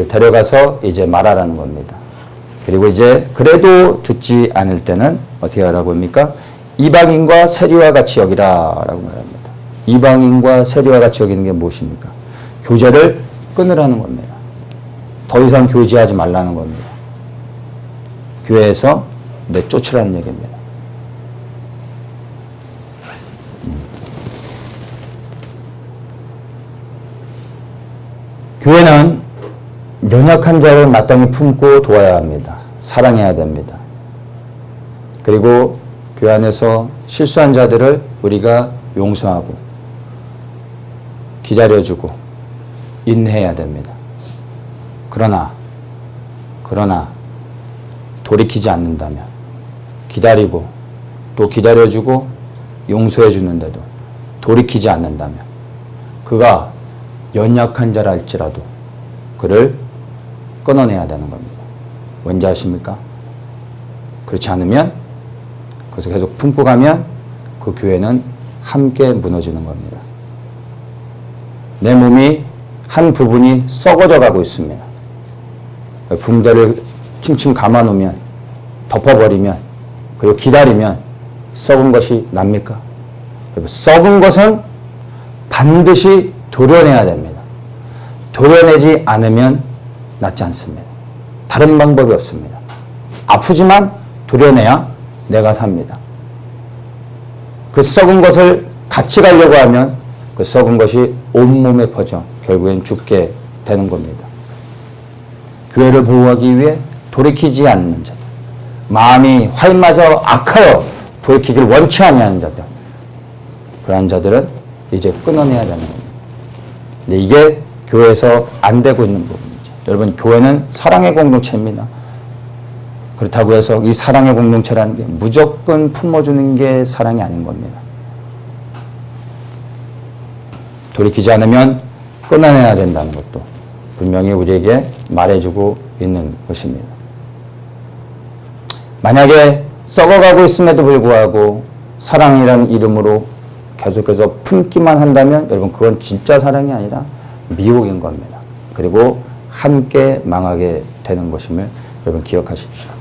데려가서 이제 말하라는 겁니다. 그리고 이제 그래도 듣지 않을 때는 어떻게 하라고 합니까? 이방인과 세리와 같이 여기라라고 말합니다. 이방인과 세리와 같이 여기는 게 무엇입니까? 교제를 끊으라는 겁니다. 더 이상 교제하지 말라는 겁니다. 교회에서 내쫓으라는 얘기입니다. 교회는 연약한 자를 마땅히 품고 도와야 합니다. 사랑해야 됩니다. 그리고 교회 안에서 실수한 자들을 우리가 용서하고 기다려주고 인내해야 됩니다. 그러나 돌이키지 않는다면 기다리고 또 기다려주고 용서해 주는데도 돌이키지 않는다면 그가 연약한 자라 할지라도 그를 끊어내야 되는 겁니다. 왠지 아십니까? 그렇지 않으면 그래서 계속 품고 가면 그 교회는 함께 무너지는 겁니다. 내 몸이 한 부분이 썩어져 가고 있습니다. 붕대를 칭칭 감아 놓으면 덮어버리면 그리고 기다리면 썩은 것이 납니까? 그리고 썩은 것은 반드시 도려내야 됩니다. 도려내지 않으면 낫지 않습니다. 다른 방법이 없습니다. 아프지만 도려내야 내가 삽니다. 그 썩은 것을 같이 가려고 하면 그 썩은 것이 온몸에 퍼져 결국엔 죽게 되는 겁니다. 교회를 보호하기 위해 돌이키지 않는 자들, 마음이 활마저 악하여 돌이키기를 원치 아니하는 자들, 그러한 자들은 이제 끊어내야 되는 겁니다. 근데 이게 교회에서 안 되고 있는 부분이죠. 여러분, 교회는 사랑의 공동체입니다. 그렇다고 해서 이 사랑의 공동체라는 게 무조건 품어주는 게 사랑이 아닌 겁니다. 돌이키지 않으면 끊어내야 된다는 것도 분명히 우리에게 말해주고 있는 것입니다. 만약에 썩어가고 있음에도 불구하고 사랑이라는 이름으로 계속해서 품기만 한다면 여러분 그건 진짜 사랑이 아니라 미혹인 겁니다. 그리고 함께 망하게 되는 것임을 여러분 기억하십시오.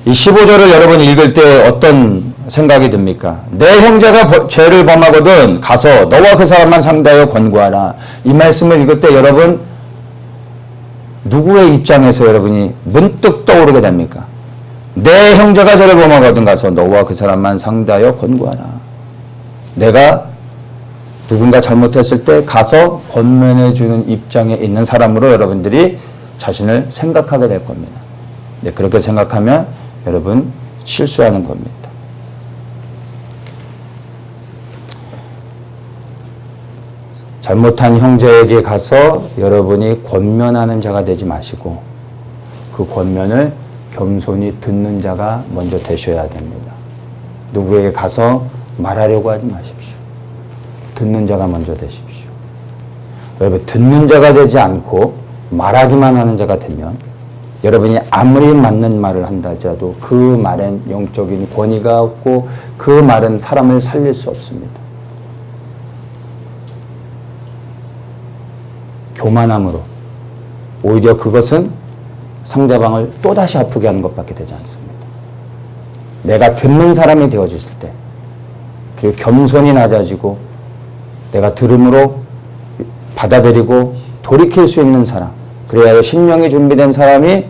이 15절을 여러분 읽을 때 어떤 생각이 듭니까? 내 형제가 죄를 범하거든 가서 너와 그 사람만 상대하여 권고하라. 이 말씀을 읽을 때 여러분 누구의 입장에서 여러분이 문득 떠오르게 됩니까? 내 형제가 죄를 범하거든 가서 너와 그 사람만 상대하여 권고하라. 내가 누군가 잘못했을 때 가서 권면해 주는 입장에 있는 사람으로 여러분들이 자신을 생각하게 될 겁니다. 네, 그렇게 생각하면 여러분 실수하는 겁니다. 잘못한 형제에게 가서 여러분이 권면하는 자가 되지 마시고 그 권면을 겸손히 듣는 자가 먼저 되셔야 됩니다. 누구에게 가서 말하려고 하지 마십시오. 듣는 자가 먼저 되십시오. 여러분, 듣는 자가 되지 않고 말하기만 하는 자가 되면 여러분이 아무리 맞는 말을 한다 할지라도 그 말엔 영적인 권위가 없고 그 말은 사람을 살릴 수 없습니다. 교만함으로 오히려 그것은 상대방을 또다시 아프게 하는 것밖에 되지 않습니다. 내가 듣는 사람이 되어질 때 그리고 겸손히 낮아지고 내가 들음으로 받아들이고 돌이킬 수 있는 사람, 그래야 심령이 준비된 사람이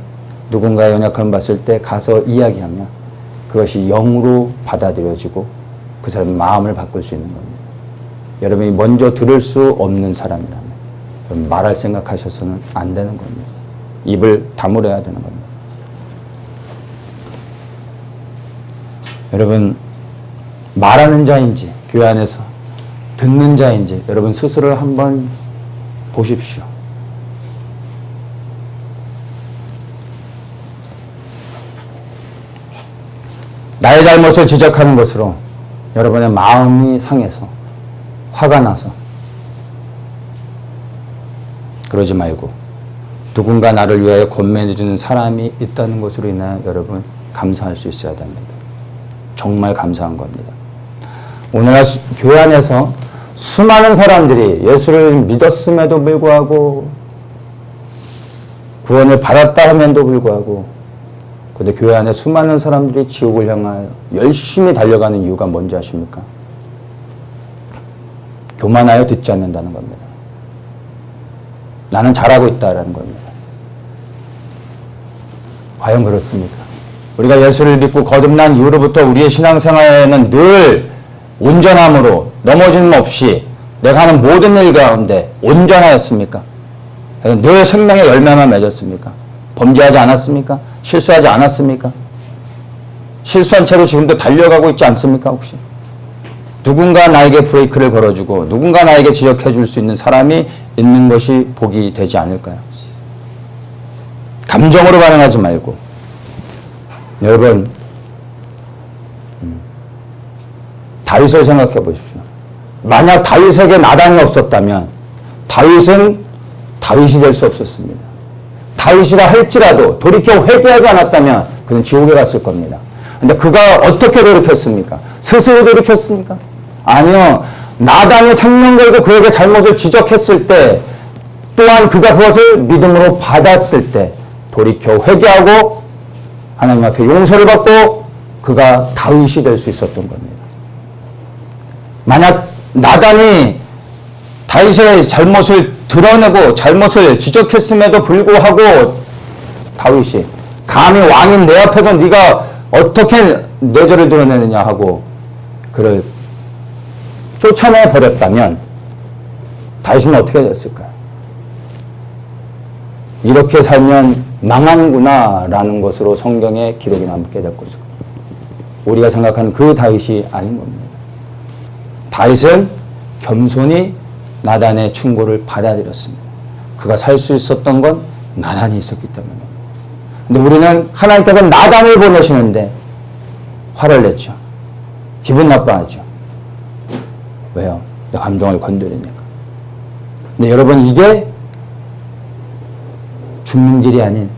누군가의 연약함을 봤을 때 가서 이야기하면 그것이 영으로 받아들여지고 그 사람의 마음을 바꿀 수 있는 겁니다. 여러분이 먼저 들을 수 없는 사람이라면 말할 생각하셔서는 안 되는 겁니다. 입을 다물어야 되는 겁니다. 여러분, 말하는 자인지 교회 안에서 듣는 자인지 여러분 스스로를 한번 보십시오. 나의 잘못을 지적하는 것으로 여러분의 마음이 상해서 화가 나서 그러지 말고 누군가 나를 위하여 권면해주는 사람이 있다는 것으로 인하여 여러분 감사할 수 있어야 됩니다. 정말 감사한 겁니다. 오늘날 교회 안에서 수많은 사람들이 예수를 믿었음에도 불구하고 구원을 받았다 함에도 불구하고 그런데 교회 안에 수많은 사람들이 지옥을 향하여 열심히 달려가는 이유가 뭔지 아십니까? 교만하여 듣지 않는다는 겁니다. 나는 잘하고 있다라는 겁니다. 과연 그렇습니까? 우리가 예수를 믿고 거듭난 이후로부터 우리의 신앙생활에는 늘 온전함으로 넘어짐 없이 내가 하는 모든 일 가운데 온전하였습니까? 늘 생명의 열매만 맺었습니까? 범죄하지 않았습니까? 실수하지 않았습니까? 실수한 채로 지금도 달려가고 있지 않습니까? 혹시? 누군가 나에게 브레이크를 걸어주고 누군가 나에게 지적해 줄 수 있는 사람이 있는 것이 복이 되지 않을까요? 감정으로 반응하지 말고 여러분 다윗을 생각해 보십시오. 만약 다윗에게 나단이 없었다면 다윗은 다윗이 될 수 없었습니다. 다윗이라 할지라도 돌이켜 회개하지 않았다면 그는 지옥에 갔을 겁니다. 근데 그가 어떻게 돌이켰습니까? 스스로 돌이켰습니까? 아니요. 나단이 생명 걸고 그에게 잘못을 지적했을 때 또한 그가 그것을 믿음으로 받았을 때 돌이켜 회개하고 하나님 앞에 용서를 받고 그가 다윗이 될 수 있었던 겁니다. 만약 나단이 다윗의 잘못을 드러내고 잘못을 지적했음에도 불구하고 다윗이 감히 왕인 내 앞에서 네가 어떻게 내 죄를 드러내느냐 하고 그를 쫓아내 버렸다면 다윗은 어떻게 됐을까요? 이렇게 살면 망하는구나 라는 것으로 성경에 기록이 남게 될 것이고 우리가 생각하는 그 다윗이 아닌 겁니다. 다윗은 겸손히 나단의 충고를 받아들였습니다. 그가 살 수 있었던 건 나단이 있었기 때문입니다. 근데 우리는 하나님께서 나단을 보내시는데 화를 냈죠. 기분 나빠하죠. 왜요? 내 감정을 건드리니까. 근데 여러분 이게 죽는 길이 아닌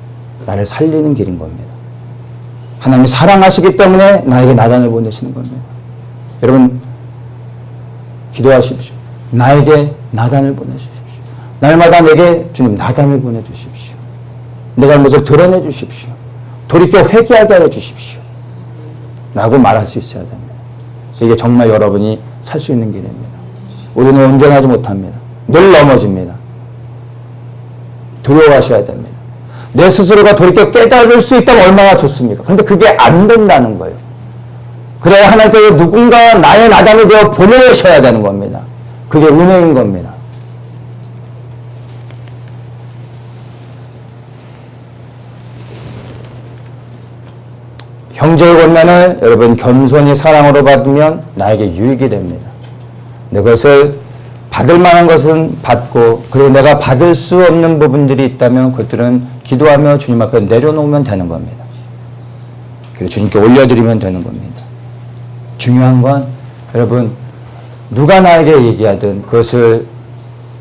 나를 살리는 길인 겁니다. 하나님이 사랑하시기 때문에 나에게 나단을 보내시는 겁니다. 여러분 기도하십시오. 나에게 나단을 보내주십시오. 날마다 내게 주님 나단을 보내주십시오. 내 잘못을 드러내 주십시오. 돌이켜 회개하게 하여 주십시오. 라고 말할 수 있어야 됩니다. 이게 정말 여러분이 살 수 있는 길입니다. 우리는 온전하지 못합니다. 늘 넘어집니다. 두려워하셔야 됩니다. 내 스스로가 돌이켜 깨달을 수 있다면 얼마나 좋습니까? 그런데 그게 안 된다는 거예요. 그래야 하나님께서 누군가 나의 나단이 되어 보내셔야 되는 겁니다. 그게 은혜인 겁니다. 형제의 권면을 여러분 겸손히 사랑으로 받으면 나에게 유익이 됩니다. 내 것을 받을 만한 것은 받고 그리고 내가 받을 수 없는 부분들이 있다면 그것들은 기도하며 주님 앞에 내려놓으면 되는 겁니다. 그리고 주님께 올려드리면 되는 겁니다. 중요한 건 여러분 누가 나에게 얘기하든 그것을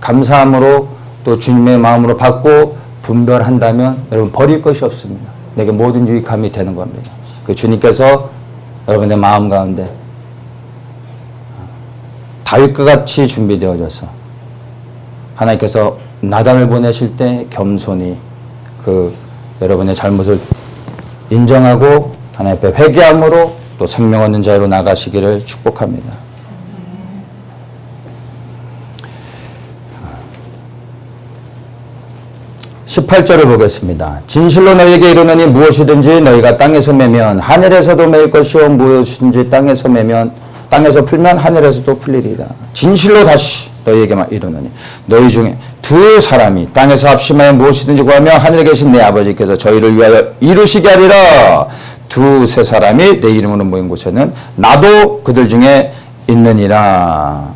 감사함으로 또 주님의 마음으로 받고 분별한다면 여러분 버릴 것이 없습니다. 내게 모든 유익함이 되는 겁니다. 그 주님께서 여러분의 마음 가운데 다윗과 같이 준비되어져서 하나님께서 나단을 보내실 때 겸손히 그 여러분의 잘못을 인정하고 하나님 앞에 회개함으로 또 생명 얻는 자로 나가시기를 축복합니다. 18절을 보겠습니다. 진실로 너희에게 이르노니 무엇이든지 너희가 땅에서 매면 하늘에서도 매일 것이요 무엇이든지 땅에서 매면 땅에서 풀면 하늘에서도 풀리리라. 진실로 다시 너희에게 이르노니 너희 중에 두 사람이 땅에서 합심하여 무엇이든지 구하며 하늘에 계신 내 아버지께서 저희를 위하여 이루시게 하리라. 두세 사람이 내 이름으로 모인 곳에는 나도 그들 중에 있느니라.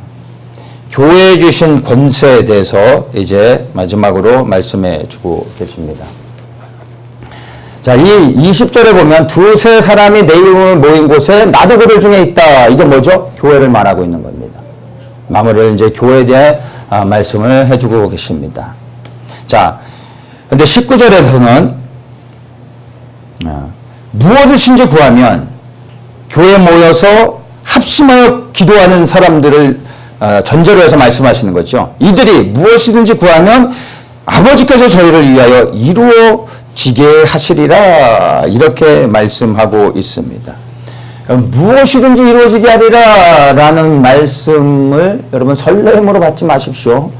교회에 주신 권세에 대해서 이제 마지막으로 말씀해 주고 계십니다. 자, 이 20절에 보면 두세 사람이 내 이름으로 모인 곳에 나도 그들 중에 있다. 이게 뭐죠? 교회를 말하고 있는 겁니다. 마무리를 이제 교회에 대해 말씀을 해주고 계십니다. 자, 근데 19절에서는 무엇이든지 구하면 교회에 모여서 합심하여 기도하는 사람들을 전제로 해서 말씀하시는 거죠. 이들이 무엇이든지 구하면 아버지께서 저희를 위하여 이루어지게 하시리라. 이렇게 말씀하고 있습니다. 무엇이든지 이루어지게 하리라 라는 말씀을 여러분 설렘으로 받지 마십시오.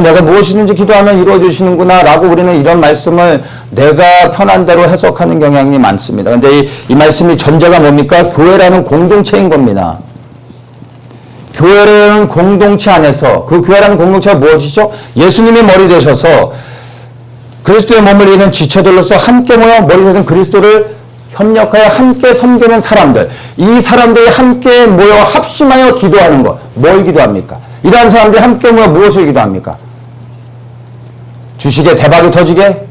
내가 무엇이든지 기도하면 이루어지시는구나 라고 우리는 이런 말씀을 내가 편한 대로 해석하는 경향이 많습니다. 근데 이 말씀이 전제가 뭡니까? 교회라는 공동체인 겁니다. 교회라는 공동체 안에서, 그 교회라는 공동체가 무엇이죠? 예수님이 머리 되셔서 그리스도의 몸을 이루는 지체들로서 함께 모여 머리 되신 그리스도를 협력하여 함께 섬기는 사람들, 이 사람들이 함께 모여 합심하여 기도하는 것. 뭘 기도합니까? 이러한 사람들이 함께 모여 무엇을 기도합니까? 주식에 대박이 터지게?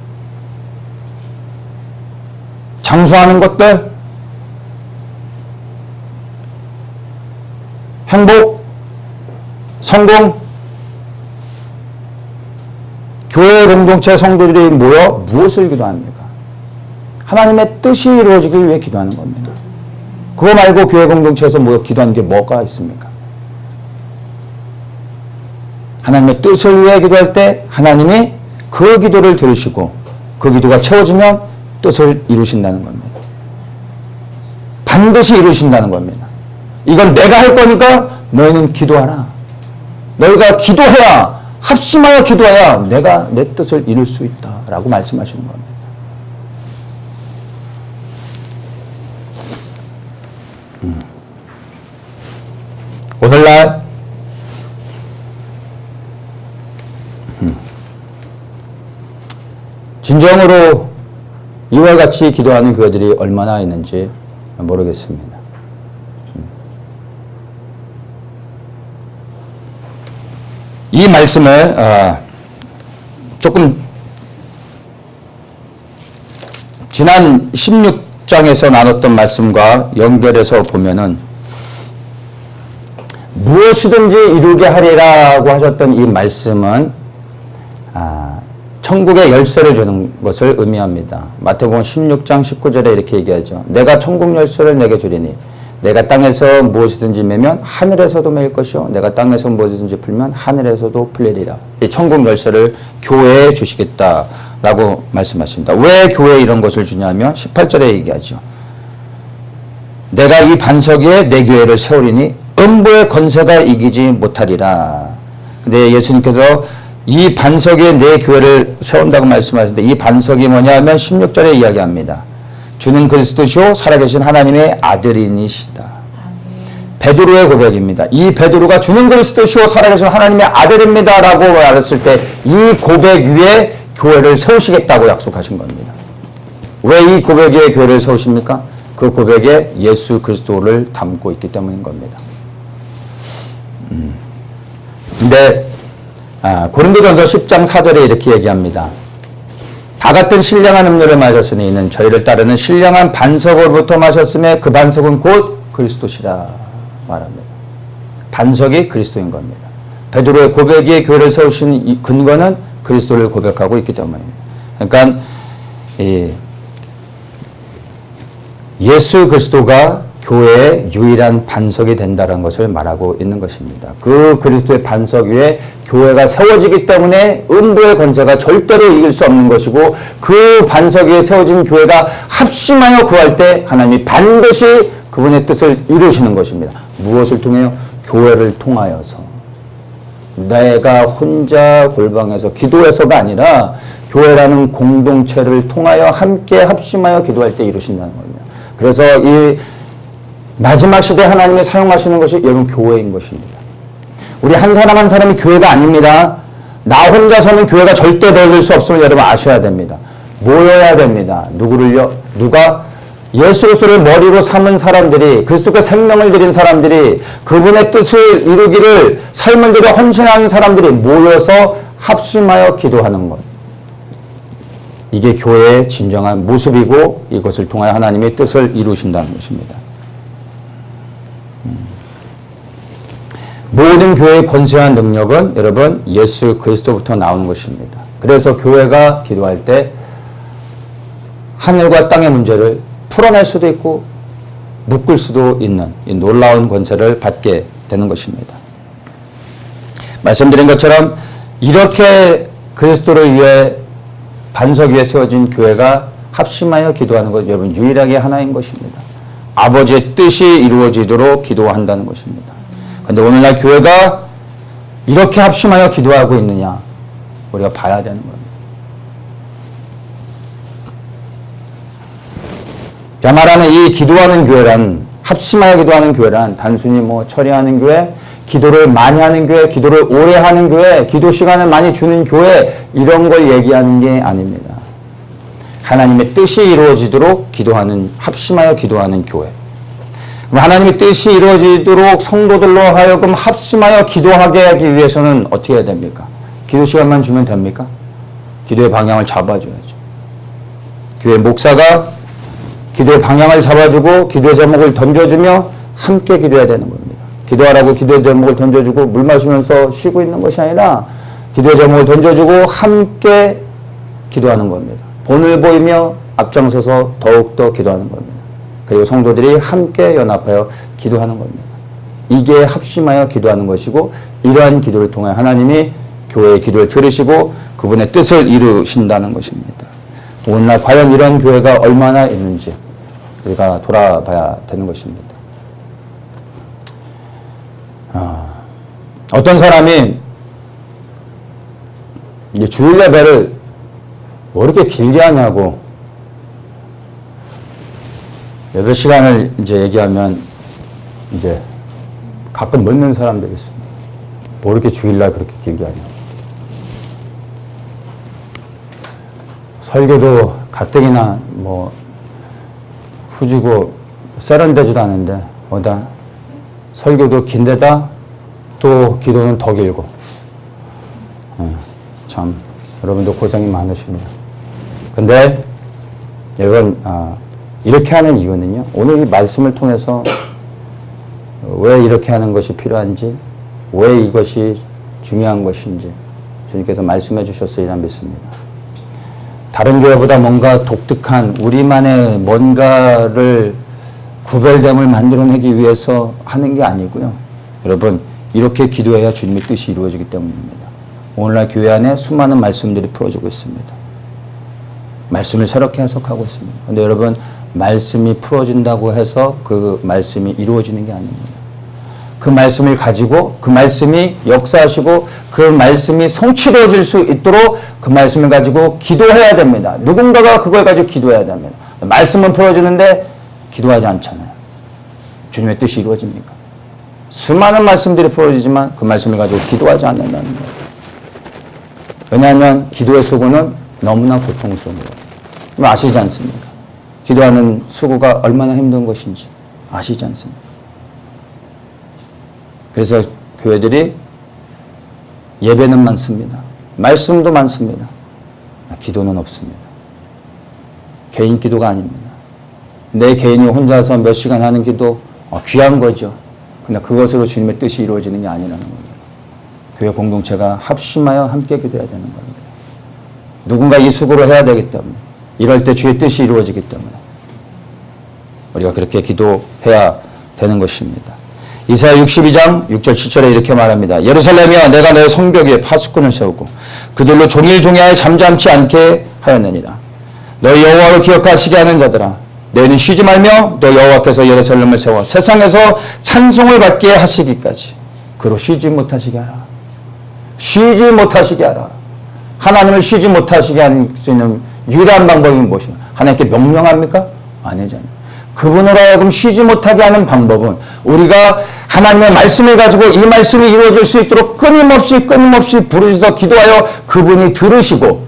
장수하는 것들? 행복? 성공? 교회 공동체 성도들이 모여 무엇을 기도합니까? 하나님의 뜻이 이루어지길 위해 기도하는 겁니다. 그거 말고 교회 공동체에서 모여 기도하는 게 뭐가 있습니까? 하나님의 뜻을 위해 기도할 때 하나님이 그 기도를 들으시고 그 기도가 채워지면 뜻을 이루신다는 겁니다. 반드시 이루신다는 겁니다. 이건 내가 할 거니까 너희는 기도하라. 너희가 기도해야, 합심하여 기도해야 내가 내 뜻을 이룰 수 있다라고 말씀하시는 겁니다. 오늘날 진정으로 이와 같이 기도하는 교회들이 얼마나 있는지 모르겠습니다. 이 말씀을 조금 지난 16장에서 나눴던 말씀과 연결해서 보면은 무엇이든지 이루게 하리라고 하셨던 이 말씀은 천국의 열쇠를 주는 것을 의미합니다. 마태복음 16장 19절에 이렇게 얘기하죠. 내가 천국 열쇠를 내게 주리니 내가 땅에서 무엇이든지 매면 하늘에서도 매일 것이요 내가 땅에서 무엇이든지 풀면 하늘에서도 풀리리라. 이 천국 열쇠를 교회에 주시겠다라고 말씀하십니다. 왜 교회에 이런 것을 주냐면 18절에 얘기하죠. 내가 이 반석 위에 내 교회를 세우리니 음부의 권세가 이기지 못하리라. 근데 예수님께서 이 반석 위에 내 교회를 세운다고 말씀하시는데 이 반석이 뭐냐면 16절에 이야기합니다. 주는 그리스도시요 살아계신 하나님의 아들이니시다. 베드로의 고백입니다. 이 베드로가 주는 그리스도시요 살아계신 하나님의 아들입니다 라고 말했을 때 이 고백 위에 교회를 세우시겠다고 약속하신 겁니다. 왜 이 고백 위에 교회를 세우십니까? 그 고백에 예수 그리스도를 담고 있기 때문인 겁니다. 근데 고린도전서 10장 4절에 이렇게 얘기합니다. 다 같은 신령한 음료를 마셨으니 이는 저희를 따르는 신령한 반석으로부터 마셨음에 그 반석은 곧 그리스도시라 말합니다. 반석이 그리스도인 겁니다. 베드로의 고백이 교회를 세우신 이 근거는 그리스도를 고백하고 있기 때문입니다. 그러니까 예수 그리스도가 교회의 유일한 반석이 된다는 것을 말하고 있는 것입니다. 그 그리스도의 반석 위에 교회가 세워지기 때문에 음부의 권세가 절대로 이길 수 없는 것이고 그 반석 위에 세워진 교회가 합심하여 구할 때 하나님이 반드시 그분의 뜻을 이루시는 것입니다. 무엇을 통해요? 교회를 통하여서. 내가 혼자 골방에서 기도해서가 아니라 교회라는 공동체를 통하여 함께 합심하여 기도할 때 이루신다는 겁니다. 그래서 이 마지막 시대에 하나님이 사용하시는 것이 여러분 교회인 것입니다. 우리 한 사람 한 사람이 교회가 아닙니다. 나 혼자서는 교회가 절대 되어질 수 없음을 여러분 아셔야 됩니다. 모여야 됩니다. 누구를요? 누가? 예수 그리스도를 머리로 삼은 사람들이, 그리스도께 생명을 드린 사람들이, 그분의 뜻을 이루기를 삶을 들여 헌신하는 사람들이 모여서 합심하여 기도하는 것. 이게 교회의 진정한 모습이고 이것을 통하여 하나님의 뜻을 이루신다는 것입니다. 모든 교회의 권세한 능력은 여러분 예수 그리스도부터 나오는 것입니다. 그래서 교회가 기도할 때 하늘과 땅의 문제를 풀어낼 수도 있고 묶을 수도 있는 이 놀라운 권세를 받게 되는 것입니다. 말씀드린 것처럼 이렇게 그리스도를 위해 반석 위에 세워진 교회가 합심하여 기도하는 것 여러분 유일하게 하나인 것입니다. 아버지의 뜻이 이루어지도록 기도한다는 것입니다. 그런데 오늘날 교회가 이렇게 합심하여 기도하고 있느냐 우리가 봐야 되는 겁니다. 자 말하는 이 기도하는 교회란 합심하여 기도하는 교회란 단순히 뭐 처리하는 교회, 기도를 많이 하는 교회, 기도를 오래 하는 교회, 기도 시간을 많이 주는 교회 이런 걸 얘기하는 게 아닙니다. 하나님의 뜻이 이루어지도록 기도하는 합심하여 기도하는 교회. 하나님의 뜻이 이루어지도록 성도들로 하여금 합심하여 기도하게 하기 위해서는 어떻게 해야 됩니까? 기도 시간만 주면 됩니까? 기도의 방향을 잡아줘야죠. 교회 목사가 기도의 방향을 잡아주고 기도의 제목을 던져주며 함께 기도해야 되는 겁니다. 기도하라고 기도의 제목을 던져주고 물 마시면서 쉬고 있는 것이 아니라 기도의 제목을 던져주고 함께 기도하는 겁니다. 본을 보이며 앞장서서 더욱더 기도하는 겁니다. 그리고 성도들이 함께 연합하여 기도하는 겁니다. 이게 합심하여 기도하는 것이고 이러한 기도를 통해 하나님이 교회의 기도를 들으시고 그분의 뜻을 이루신다는 것입니다. 오늘날 과연 이런 교회가 얼마나 있는지 우리가 돌아봐야 되는 것입니다. 어떤 사람이 이제 주일 예배를 뭐 이렇게 길게 하냐고 예배 시간을 이제 얘기하면 이제 가끔 묻는 사람들이 있습니다. 뭐 이렇게 주일날 그렇게 길게 하냐. 설교도 가뜩이나 뭐 후지고 세련되지도 않은데 뭐다 설교도 긴데다 또 기도는 더 길고 참 여러분도 고생이 많으십니다. 근데 여러분 이렇게 하는 이유는요 오늘 이 말씀을 통해서 왜 이렇게 하는 것이 필요한지 왜 이것이 중요한 것인지 주님께서 말씀해 주셨으리라 믿습니다. 다른 교회보다 뭔가 독특한 우리만의 뭔가를 구별됨을 만들어내기 위해서 하는 게 아니고요. 여러분 이렇게 기도해야 주님의 뜻이 이루어지기 때문입니다. 오늘날 교회 안에 수많은 말씀들이 풀어지고 있습니다. 말씀을 새롭게 해석하고 있습니다. 그런데 여러분 말씀이 풀어진다고 해서 그 말씀이 이루어지는 게 아닙니다. 그 말씀을 가지고 그 말씀이 역사하시고 그 말씀이 성취되어질 수 있도록 그 말씀을 가지고 기도해야 됩니다. 누군가가 그걸 가지고 기도해야 됩니다. 말씀은 풀어지는데 기도하지 않잖아요. 주님의 뜻이 이루어집니까? 수많은 말씀들이 풀어지지만 그 말씀을 가지고 기도하지 않는다는 거예요. 왜냐하면 기도의 수고는 너무나 고통스러워요. 아시지 않습니까? 기도하는 수고가 얼마나 힘든 것인지 아시지 않습니까? 그래서 교회들이 예배는 많습니다. 말씀도 많습니다. 기도는 없습니다. 개인 기도가 아닙니다. 내 개인이 혼자서 몇 시간 하는 기도 귀한 거죠. 근데 그것으로 주님의 뜻이 이루어지는 게 아니라는 겁니다. 교회 공동체가 합심하여 함께 기도해야 되는 겁니다. 누군가 이 수고를 해야 되기 때문에 이럴 때 주의 뜻이 이루어지기 때문에 우리가 그렇게 기도해야 되는 것입니다. 이사야 62장 6절 7절에 이렇게 말합니다. 예루살렘이여 내가 너의 성벽 위에 파수꾼을 세우고 그들로 종일종이하여 잠잠치 않게 하였느니라. 너희 여호와를 기억하시게 하는 자들아 너희는 쉬지 말며 너 여호와께서 예루살렘을 세워 세상에서 찬송을 받게 하시기까지 그로 쉬지 못하시게 하라. 쉬지 못하시게 하라. 하나님을 쉬지 못하시게 할 수 있는 유일한 방법이 무엇인가? 하나님께 명령합니까? 아니잖아요. 그분으로 하여금 쉬지 못하게 하는 방법은 우리가 하나님의 말씀을 가지고 이 말씀이 이루어질 수 있도록 끊임없이 부르짖어 기도하여 그분이 들으시고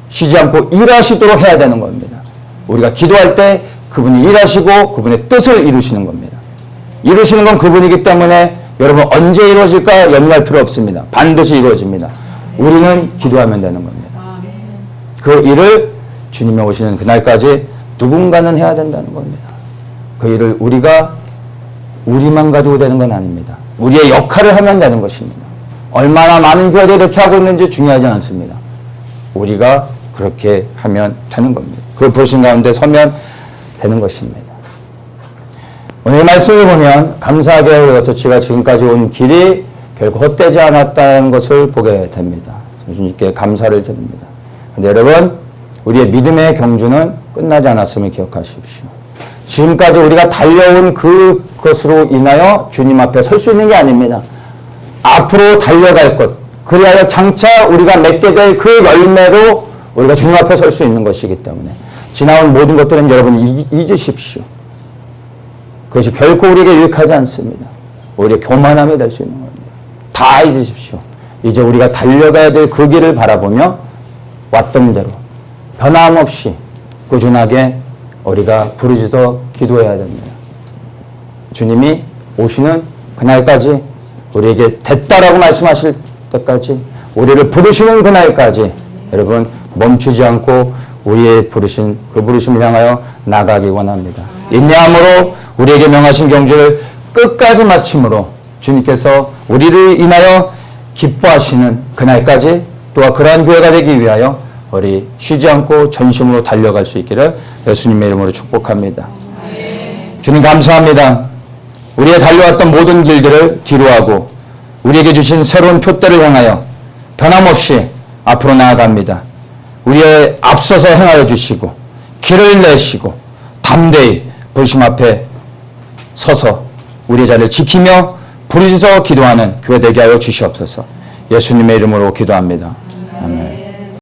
쉬지 않고 일하시도록 해야 되는 겁니다. 우리가 기도할 때 그분이 일하시고 그분의 뜻을 이루시는 겁니다. 이루시는 건 그분이기 때문에 여러분 언제 이루어질까 염려할 필요 없습니다. 반드시 이루어집니다. 우리는 기도하면 되는 겁니다. 그 일을 주님이 오시는 그날까지 누군가는 해야 된다는 겁니다. 그 일을 우리만 가지고 되는 건 아닙니다. 우리의 역할을 하면 되는 것입니다. 얼마나 많은 교회들이 이렇게 하고 있는지 중요하지 않습니다. 우리가 그렇게 하면 되는 겁니다. 그 부르신 가운데 서면 되는 것입니다. 오늘 말씀을 보면 감사하게 우리가 저치가 지금까지 온 길이 결코 헛되지 않았다는 것을 보게 됩니다. 주님께 감사를 드립니다. 그런데 여러분, 우리의 믿음의 경주는 끝나지 않았음을 기억하십시오. 지금까지 우리가 달려온 그것으로 인하여 주님 앞에 설 수 있는 게 아닙니다. 앞으로 달려갈 것, 그리하여 장차 우리가 맺게 될 그 열매로 우리가 주님 앞에 설 수 있는 것이기 때문에 지나온 모든 것들은 여러분 잊으십시오. 그것이 결코 우리에게 유익하지 않습니다. 오히려 교만함이 될 수 있는 겁니다. 다 잊으십시오. 이제 우리가 달려가야 될 그 길을 바라보며 왔던 대로 변함없이 꾸준하게 우리가 부르짖어 기도해야 됩니다. 주님이 오시는 그날까지 우리에게 됐다라고 말씀하실 때까지 우리를 부르시는 그날까지 여러분 멈추지 않고 우리의 부르신 그 부르심을 향하여 나가기 원합니다. 인내함으로 우리에게 명하신 경주를 끝까지 마침으로 주님께서 우리를 인하여 기뻐하시는 그날까지 또한 그러한 교회가 되기 위하여 우리 쉬지 않고 전심으로 달려갈 수 있기를 예수님의 이름으로 축복합니다. 주님 감사합니다. 우리의 달려왔던 모든 길들을 뒤로하고 우리에게 주신 새로운 표대를 향하여 변함없이 앞으로 나아갑니다. 우리의 앞서서 행하여 주시고 길을 내시고 담대히 부르심 앞에 서서 우리의 자리를 지키며 부르짖어 기도하는 교회 되게 하여 주시옵소서. 예수님의 이름으로 기도합니다.